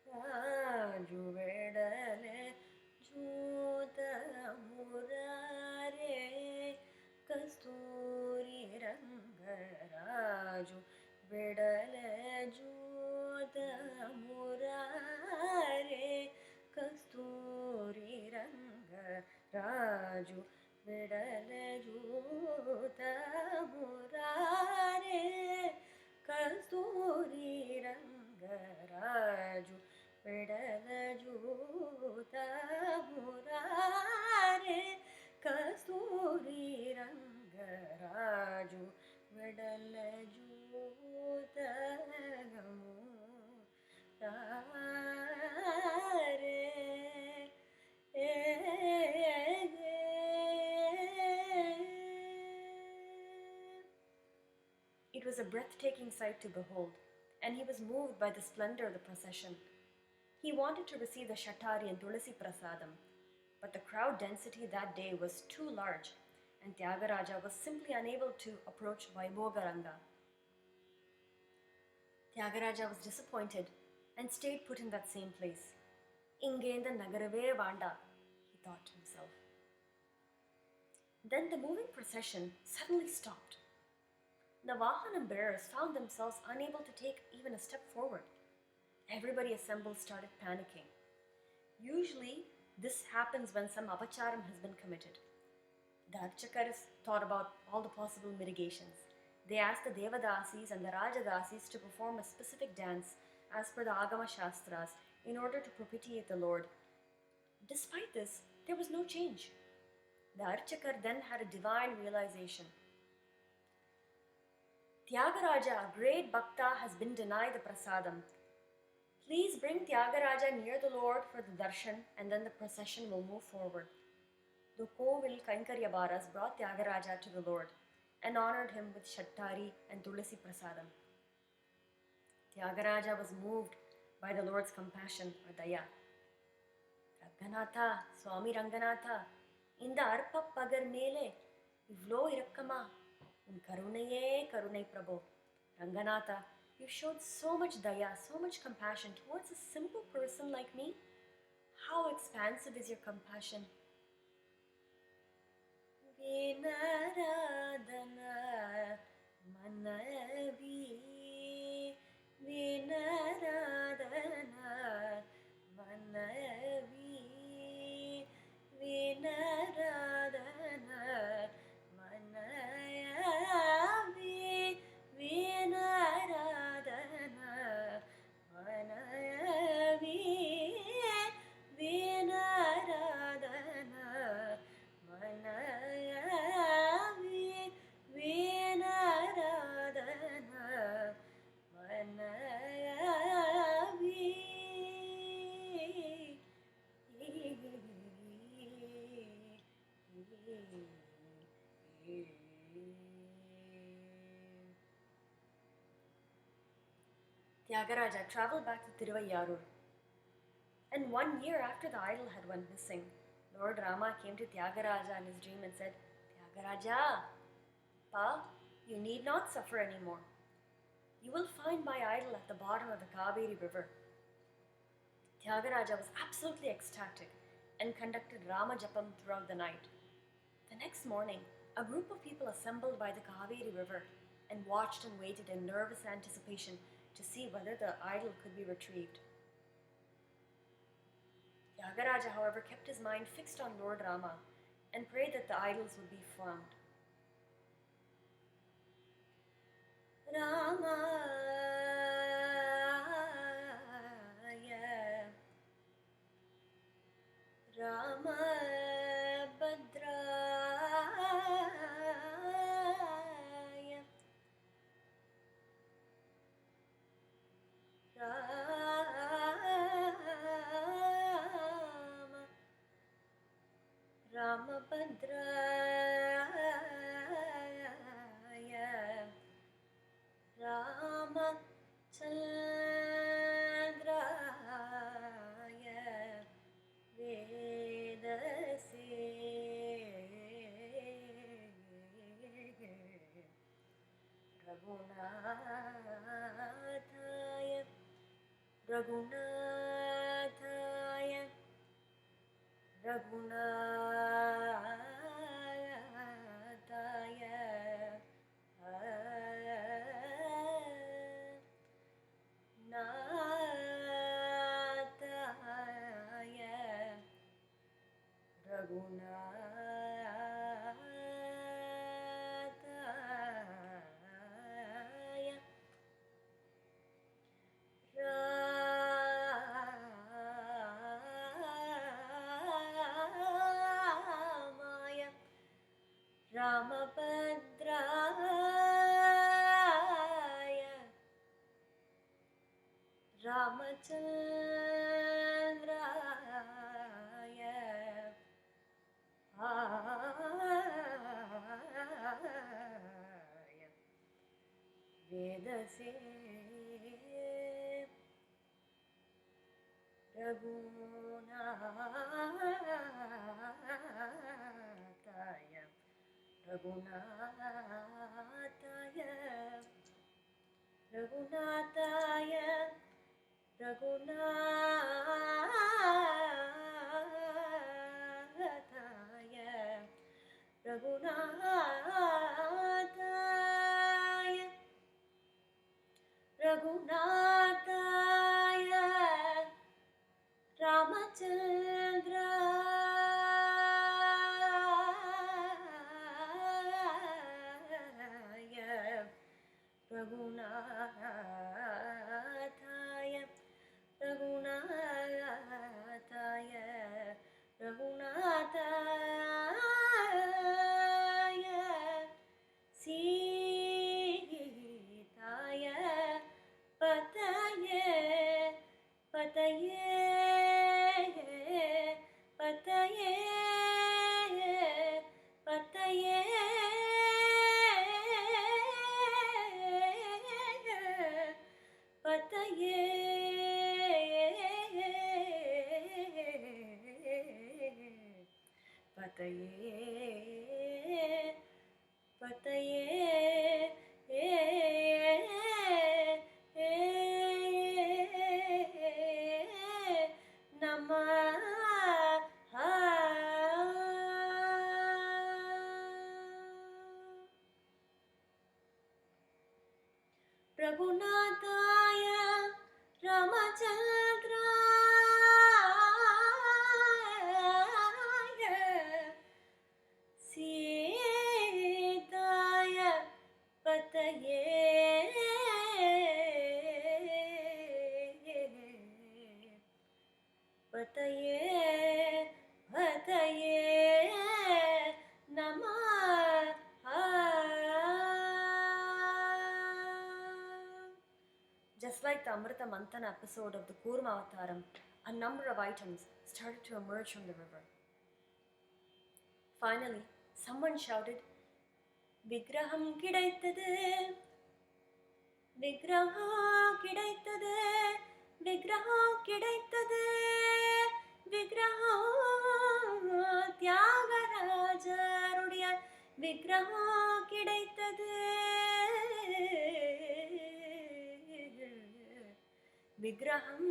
राजु बिडले चूत मुरारे कस्तूरी रंग राजु बिडले चूत मुरारे कस्तूरी रंग राजु बिडले चूत मुरारे कस्तूरी रंग राजु बिडल जूत मुरारे कस्तूरी रंग राजु बिडल जूत मुरारे It was a breathtaking sight to behold, and he was moved by the splendor of the procession. He wanted to receive the Shatari and Tulasi Prasadam, but the crowd density that day was too large, and Tyagaraja was simply unable to approach Vaibhogaranga. Tyagaraja was disappointed and stayed put in that same place. Ingenda Nagarave Vanda, he thought to himself. Then the moving procession suddenly stopped. The Vahanam bearers found themselves unable to take even a step forward. Everybody assembled started panicking. Usually, this happens when some apacharam has been committed. The Archakaras thought about all the possible mitigations. They asked the Devadasis and the Rajadasis to perform a specific dance as per the Agama Shastras in order to propitiate the Lord. Despite this, there was no change. The Archakar then had a divine realization. Tyagaraja, a great bhakta, has been denied the prasadam. Please bring Tyagaraja near the Lord for the darshan, and then the procession will move forward. The Kovil Kainkaryabaras brought Tyagaraja to the Lord and honored him with Shattari and Tulasi Prasadam. Tyagaraja was moved by the Lord's compassion or daya. Ranganatha, Swami Ranganatha, in the Arpa Pagar Mele, Ivlo Irakkama, in Karunaye Karunai Prabhu. Ranganatha, you showed so much daya, so much compassion towards a simple person like me. How expansive is your compassion? Vinaradana Manavi, Vinaradana Manavi, Vinaradana Manavi, Vinaradana Manavi, Vinaradana Manavi, Vinaradana Manavi. Tyagaraja travelled back to Tiruvayarur. And 1 year after the idol had went missing, Lord Rama came to Tyagaraja in his dream and said, Tyagaraja, Pa, you need not suffer anymore. You will find my idol at the bottom of the Kaveri river. Tyagaraja was absolutely ecstatic and conducted Rama Japam throughout the night. The next morning, a group of people assembled by the Kaveri river and watched and waited in nervous anticipation to see whether the idol could be retrieved. Tyagaraja, however, kept his mind fixed on Lord Rama and prayed that the idols would be found. Rama रामभद्राय रामभद्राय रामचन्द्राय वेदसे रघुनाथाय रघुनाथाय रघुनाथाय नाथाय रघुनाथाय रामाय रामभद्राय रामचन्द्राय वेदसे रघुनाथाय रघुनाथाय रघुनाथाय रघुनाथाय रघुनाथाय रघुनाथाय रामचन्द्राय रघुनाथाय रघुनाथाय रघुनाथाय सीताय पतये पतये पतये पतये पतये पतये पतये नमः रघुनाथाय रामचन्द्राय सीताय पतये पतये पतये नमः Just like the Amrita Mantana episode of the Kurma Avataram, a number of items started to emerge from the river. Finally, someone shouted, "Vigraham kidaitade! Vigraham kidaitade! Vigraham kidaitade! Vigraham Tyagarajarudiya Vigraham kidaitade! Vigraham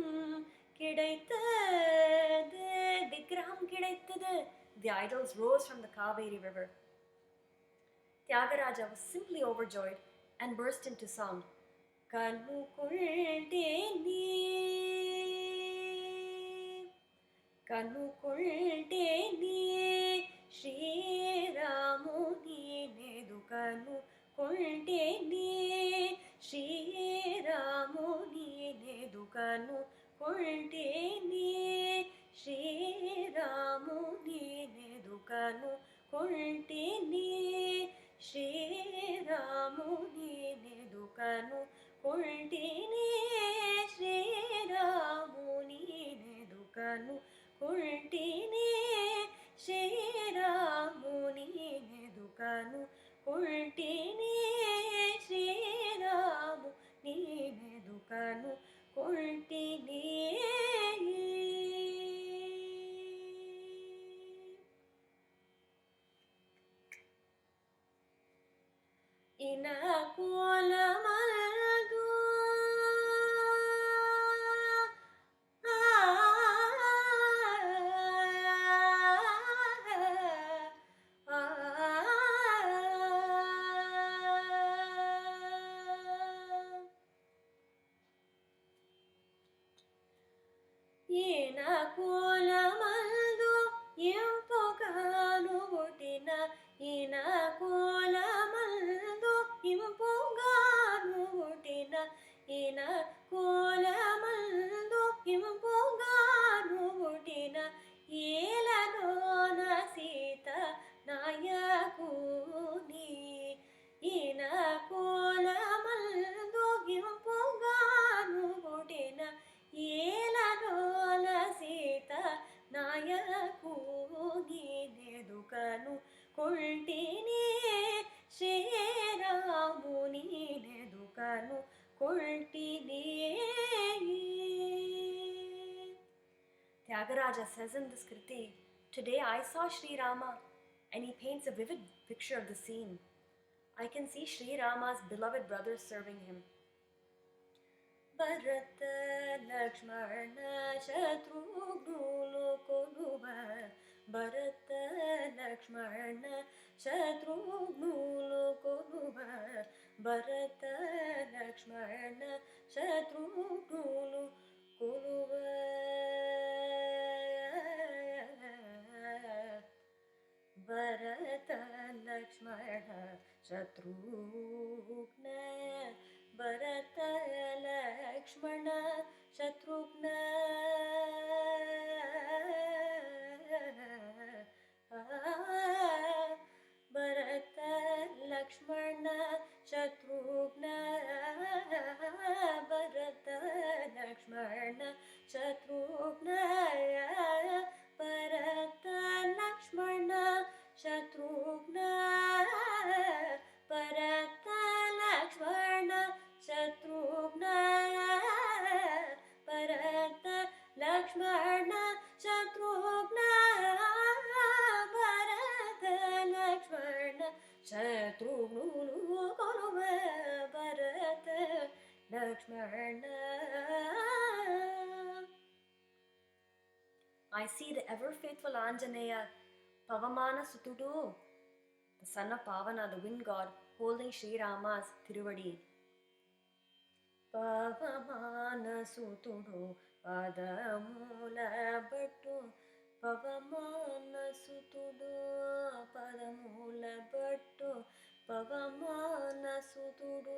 kidaitade! Vigraham kidaitade!" The idols rose from the Kaveri river. Tyagaraja was simply overjoyed and burst into song. Kanu kuldeni, kanu kuldeni, Shri Ramuni nedu kanu kuldeni, Shri Ramuni nedu kanu kuldeni, శ్రీరాముని నెదుకను కొంటిని శ్రీరాముని నెదుకను కొంటిని శ్రీరాముని నెదుకను కొంటిని శ్రీరాముని నెదుకను కొంటిని శ్రీరాముని నెదుకను కొంటిని ఇన కోలమల్దు ఈన కోలమల్దు ఇంపుగాను పుట్టిన ఈన కోలమల్దు ఇంపుగాను పుట్టిన ఈన కోలమల్దు ఇంపుగాను పుట్టిన ఏలలోన సీత నాయకుని ఈన కోలమల్దు ఇంపుగాను పుట్టిన ఏలలోన సీత నాయకుని నెదుకను కొంటిని శ్రీరాముని నెదుకను కొంటిని. Tyagaraja says in this kriti, "Today I saw Sri Rama," and he paints a vivid picture of the scene. I can see Sri Rama's beloved brothers serving him. Bharata Lakshmana శత్రుఘ్నులు కొలువ Bharata Lakshmana శత్రుఘ్నులు కొలువ Bharata Lakshmana శత్రుఘ్నులు కొలువ Bharata Lakshmana Shatrughna Bharata Lakshmana Shatrughna Bharata Lakshmana Shatrughna Bharata Lakshmana Shatrughna Bharata Lakshmana Shatrughna Bharata Lakshmana Shatrughna Bharata Lakshmana Shatrughna Bharata Lakshmana శత్రుఘ్నులు కొలువ Bharata Lakshmana. I see the ever faithful Anjaneya, Pavamana Sutudu, the son of Pavana, the wind god, holding Sri Rama's Tiruvadi. Pavamana Sutudu, Padamula Bhattu, Pavamana Sutudu, Padamula Bhattu, Pavamana Sutudu,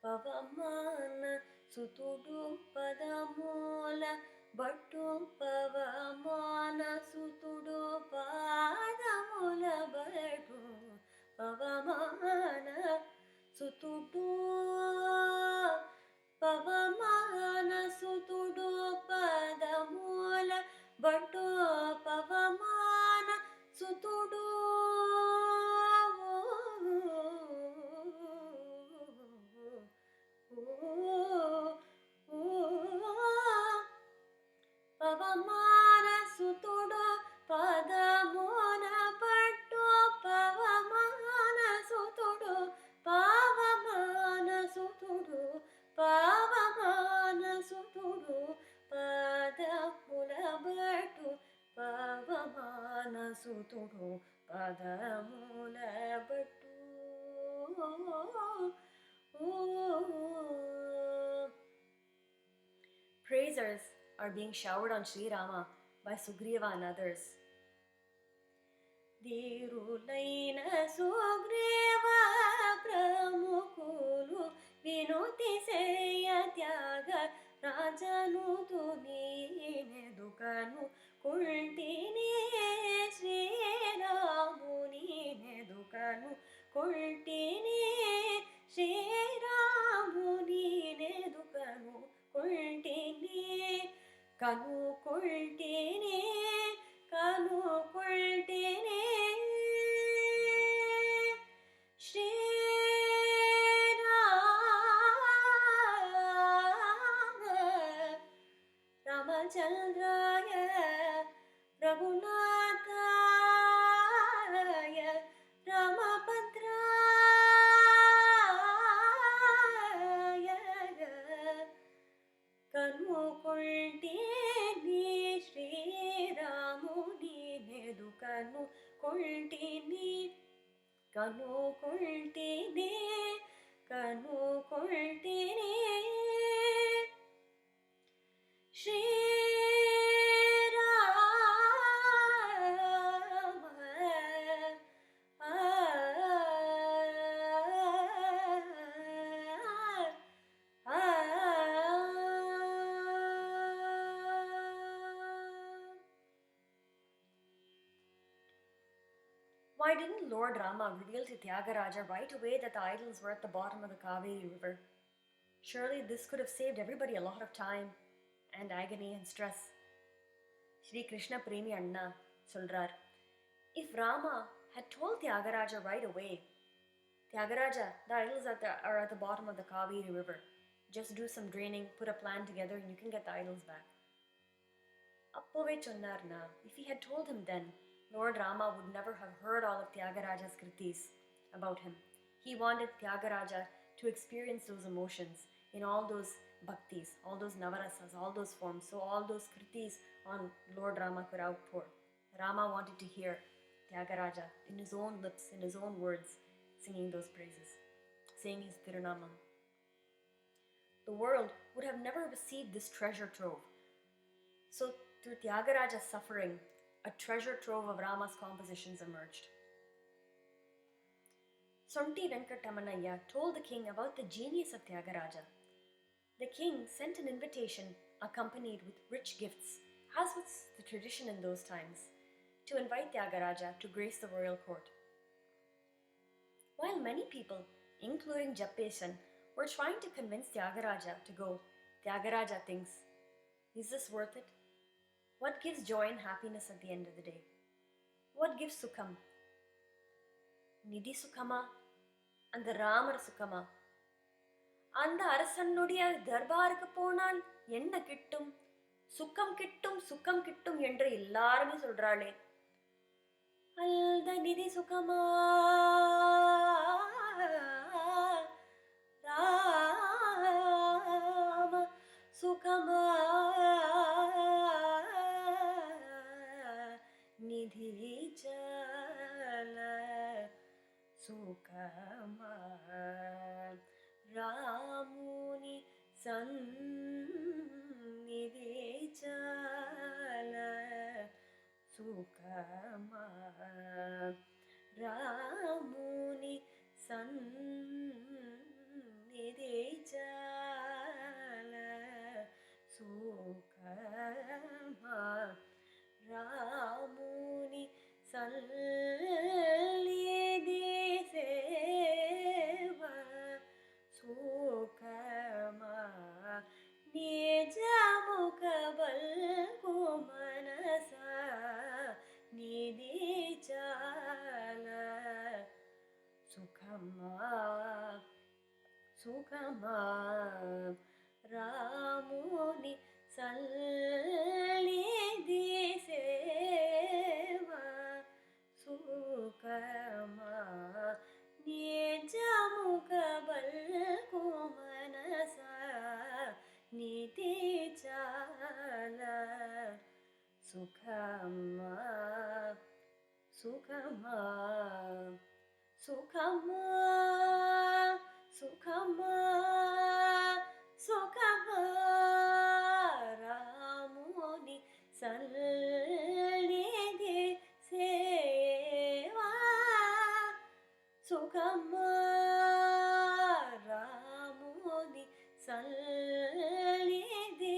Pavamana Sutudu, Padamula Bhattu, Pavamana Sutudu, Padamula Bhattu, Pavamana Sutudu, Pavamana Sutudu, Padamula Bhattu, Pavamana Sutudu. Pavamana Sutudu, Padamula Bhattu, Pavamana Sutudu, Pavamana Sutudu, Pavamana Sutudu, Padamula Bhattu, Pavamana Sutudu, Padamula Bhattu. Praisers are being showered on Sri Rama by Sugriva and others. Dhirulaina Sugriva Pramukulu Vinuti Seya Tyaga జనుతు నీనెదుకను కుంటినే శ్రీరాముని నెదుకను కుంటినే శ్రీరాముని నెదుకను కుంటినే కనుకొల్టినే కనుకొల్టినే रामचंद्राय रघुनाथाय रामभद्राय कनुकोल्टिनी श्रीरामुनि नेदुकनु कोल्टिनी कनुकोल्टिनी कनुकोल्टिनी Why didn't Lord Rama reveal to Tyagaraja right away that the idols were at the bottom of the Kaveri river? Surely this could have saved everybody a lot of time and agony and stress. Shri Krishna Premi Anna Suldrar. If Rama had told Tyagaraja right away, Tyagaraja, the idols are at the bottom of the Kaveri river. Just do some draining, put a plan together, and you can get the idols back. Appove chonnarna. If he had told him then, Lord Rama would never have heard all of Tyagaraja's kritis about him. He wanted Tyagaraja to experience those emotions in all those bhaktis, all those navarasas, all those forms. So all those kritis on Lord Rama could outpour. Rama wanted to hear Tyagaraja in his own lips, in his own words, singing those praises, saying his Tirunamam. The world would have never received this treasure trove. So through Tyagaraja's suffering, a treasure trove of Rama's compositions emerged. Sonti Venkatamanaya told the king about the genius of Tyagaraja. The king sent an invitation accompanied with rich gifts, as was the tradition in those times, to invite Tyagaraja to grace the royal court. While many people, including Jappesan, were trying to convince Tyagaraja to go, Tyagaraja thinks, is this worth it? What gives joy and happiness at the end of the day? What gives Sukham? Nidhi Sukhama and the Ramar Sukhama? அந்த அரசனுடைய தர்பாருக்கு போனால் என்ன கிட்டும், சுக்கம் கிட்டும், சுக்கம் கிட்டும் என்று எல்லாருமே சொல்றாளே, அந்த நிதி சுகமா ராம சுகமா நிதி ஜல சுகமா रामुनि सन्निधि चल सुखमा रामुनि सन्निधि चल सुखमा रामुनि सन्निधि सेवा सुखमा निज मुखबल को मनसा निधि चल सुखमा सुखमा रामुनि सन्निधि सेवा सुखमा निज मुखबल को मनसा निधि चल सुखमा सुखमा सुखमा सुखमा सुखमा रामुनि सन्निधि सेवा सुखमा रामुनि सन्निधि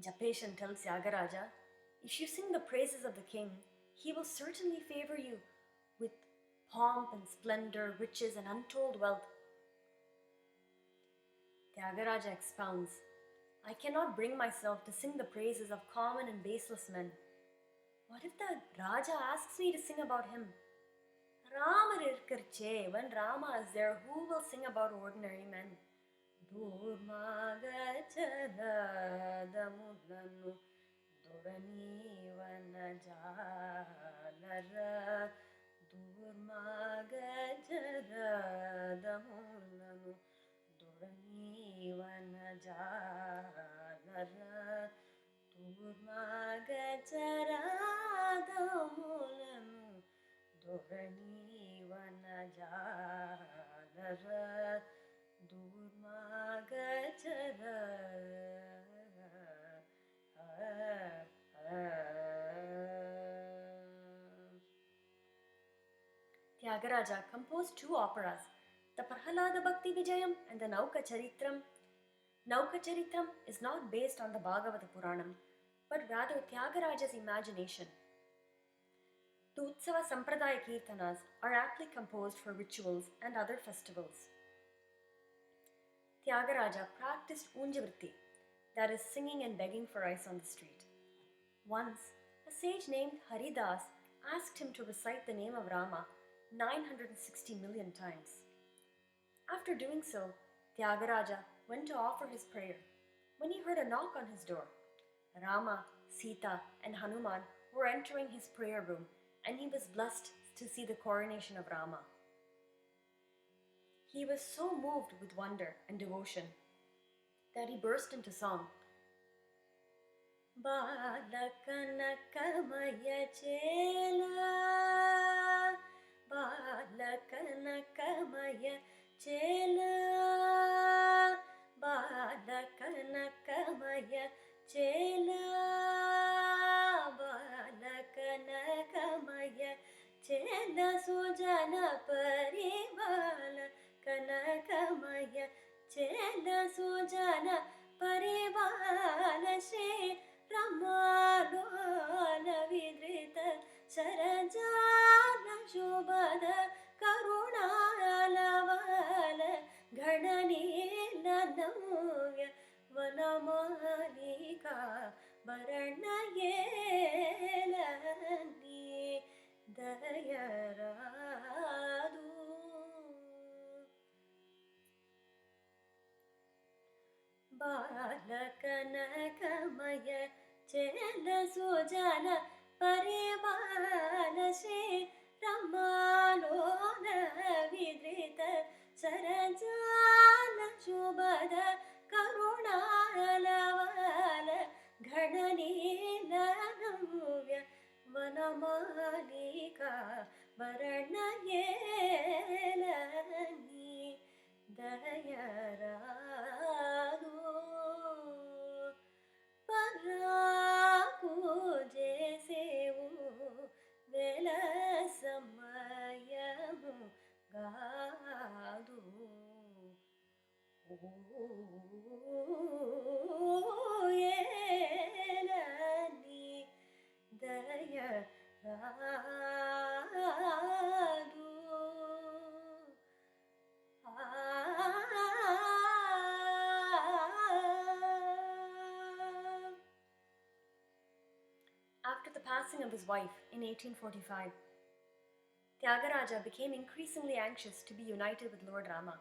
Japeshan tells Tyagaraja, if you sing the praises of the king, he will certainly favor you with pomp and splendor, riches and untold wealth. Tyagaraja expounds, I cannot bring myself to sing the praises of common and baseless men. What if the Raja asks me to sing about him? Rama irkarche, when Rama is there, who will sing about ordinary men? Durmagacharadamunanu Duranivanajala Durmagacharadamunanu Duranivanajala Durmagacharadamunanu Duranivanajala Durmagachara. Tyagaraja composed two operas, the Prahalada Bhakti Vijayam and the Nauka Charitram. Nauka Charitram is not based on the Bhagavata Puranam, but rather Tyagaraja's imagination. The Utsava Sampradaya Kirtanas are aptly composed for rituals and other festivals. Tyagaraja practiced Unjavritti, that is, singing and begging for rice on the street. Once, a sage named Haridas asked him to recite the name of Rama 960 million times. After doing so, Tyagaraja went to offer his prayer when he heard a knock on his door. Rama, Sita, and Hanuman were entering his prayer room, and he was blessed to see the coronation of Rama. He was so moved with wonder and devotion that he burst into song. Balakanakamaya chela, Balakanakamaya chela, Balakanakamaya chela, Balakanakamaya chela, Sujana Paribala Kanakamaya chela, Sujana Paribala Shri Ramalola Vidrita Sarajana Shobhada Karunalavala Gananila Navya Vanamalika Varanayelani Dayaradu. Balakanakamaya chela, Sujana Paribala Shri Ramalola Vidrita Sarajana Shubhada Karunalavala Gananila Navya Vanamalika Varanayelani Dayaradu. Paraku jesevu vela samayamu gadu. Yelani Dayaradu. After the passing of his wife in 1845, Tyagaraja became increasingly anxious to be united with Lord Rama.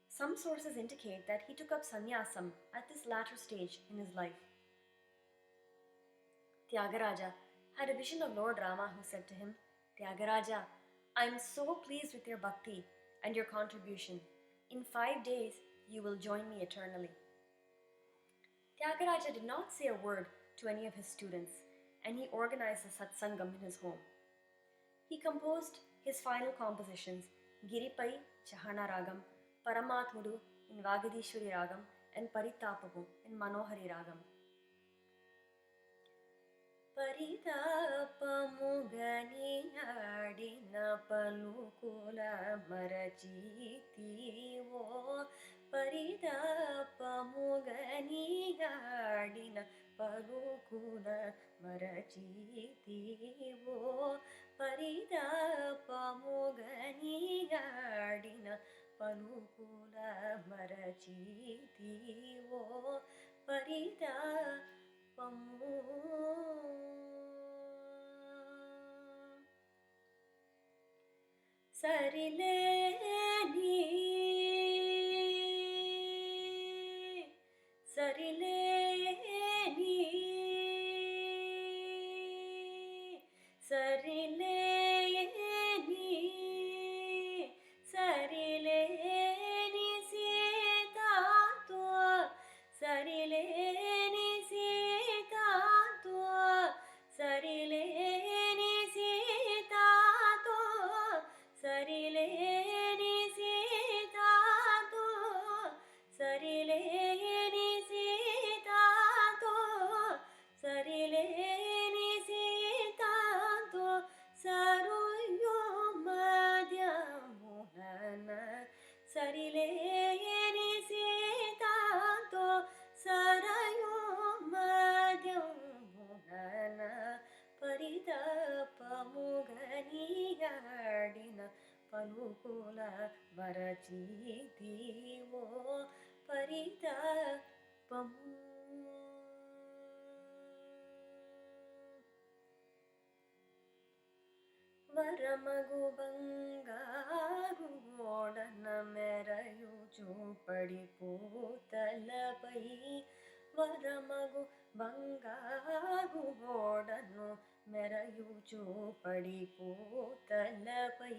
Some sources indicate that he took up sannyasam at this latter stage in his life. Tyagaraja had a vision of Lord Rama who said to him, Tyagaraja, I am so pleased with your bhakti and your contribution. In 5 days, you will join me eternally. Tyagaraja did not say a word to any of his students, and he organized a satsangam in his home. He composed his final compositions, Giripai Chahana Ragam, Paramatmudu in Vagadishwari Ragam, and Paritapavu in Manohari Ragam. Paritapamugani adina palukula marachitivo పరితాపముగనిగాడిన పలుకుల మరచితివో పరితాపముగనిగాడిన పలుకుల మరచితివో పరితాపము సరిలేని సరిలేని సరిలేని సరిలేని సీతాతో సరిలేని సీతాతో సరిలేని సీతాతో సరిలేని సీతాతో సరిలేని సీతాతో సరిలేని సీతాతో సరుయో మధ్యమున సరిలేని సీతాతో సరయో మధ్యమున పరితాపముగనిగాడిన పలుకుల మరచితివో పరితాపము వరమగు బంగారు ఓడన మెరయుచు పడిపోతలపై వరమగు బంగారు ఓడను మెరయుచు పడిపోతలపై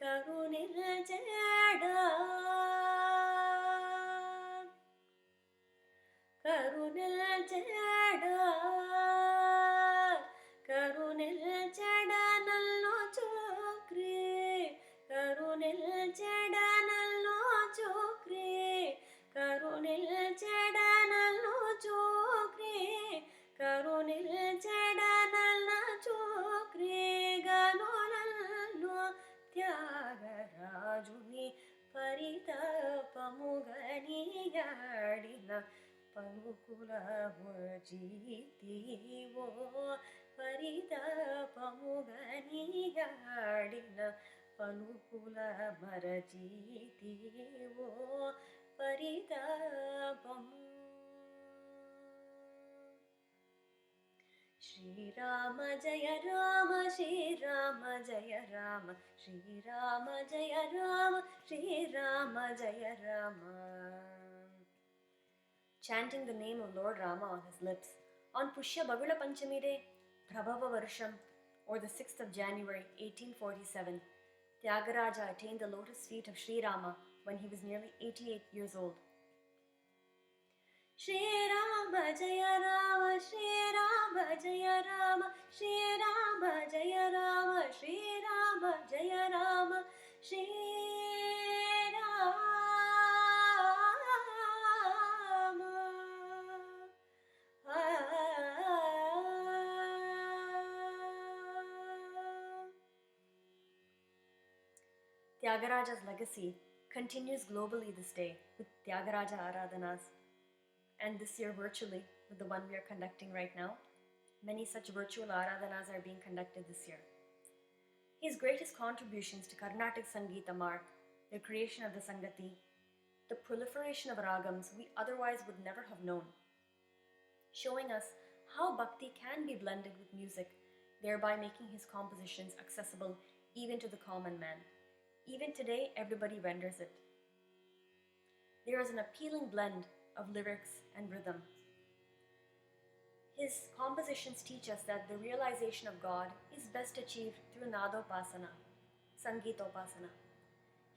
కరునిల్చెడా కరునిల్చెడా కరునిల్చెడా నల్లో చోక్రి కరునిల్చెడా నల్లో చోక్రి కరునిల్చెడా నల్లో చోక్రి కరునిల్చెడా నల్ల చోక్రి గనులల్లో త్యాగరాజుని పరితాపముగనిగాడిన పలుకుల మరచితివో పరితాపముగనిగాడిన పలుకుల మరచితివో పరితాపము శ్రీరామ జయ రామ శ్రీరామ జయ రామ శ్రీరామ జయ రామ శ్రీరామ జయ Rama. Chanting the name of Lord Rama on his lips on Pushya Bagula Panchami Day, Prabhava Varsham, or the 6th of January 1847, Tyagaraja attained the lotus feet of Sri Rama when he was nearly 88 years old. Shri Rama Jaya Rama, Shri Rama Jaya Rama, Shri Rama Jaya Rama, Shri Rama Jaya Rama, Shri Rama. Tyagaraja's legacy continues globally this day with Tyagaraja Aradhanas, and this year virtually with the one we are conducting right now. Many such virtual Aradhanas are being conducted this year. His greatest contributions to Carnatic Sangeeta mark the creation of the Sangati, the proliferation of ragams we otherwise would never have known, showing us how bhakti can be blended with music, thereby making his compositions accessible even to the common man. Even today, everybody renders it. There is an appealing blend of lyrics and rhythm. His compositions teach us that the realization of God is best achieved through Nadopasana, Sangeetopasana.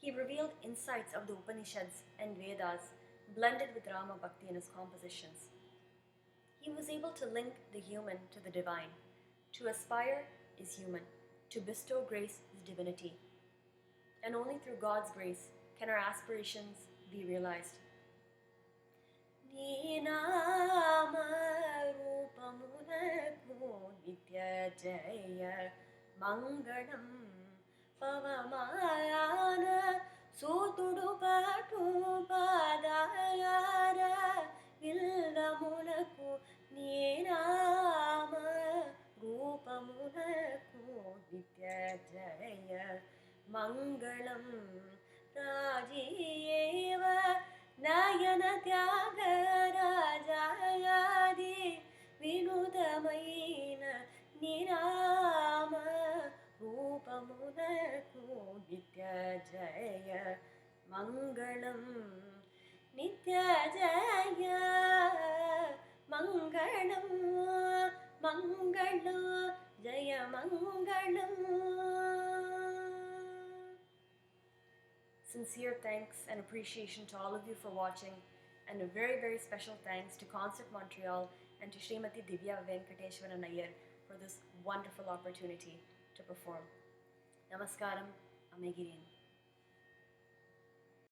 He revealed insights of the Upanishads and Vedas blended with Rama Bhakti in his compositions. He was able to link the human to the divine. To aspire is human. To bestow grace is divinity. And only through God's grace can our aspirations be realized. Neenama rupamunaku nitya jaya mangalam pavamayana సూతుడు పాటు పాదాయార విల్లమునకు నీనామ రూపమునకు నిత్య జయ మంగళం రాజీయేవ నయన త్యాగరాజాయాది వినుతమైన నిరామ రూపమునకు నిత్య జయ మంగళం నిత్య జయ మంగళం మంగళం జయ మంగళం. Sincere thanks and appreciation to all of you for watching, and a very, very special thanks to Concert Montreal and to Srimati Divya Venkateshwaran Iyer for this wonderful opportunity to perform. Namaskaram, Amegirin.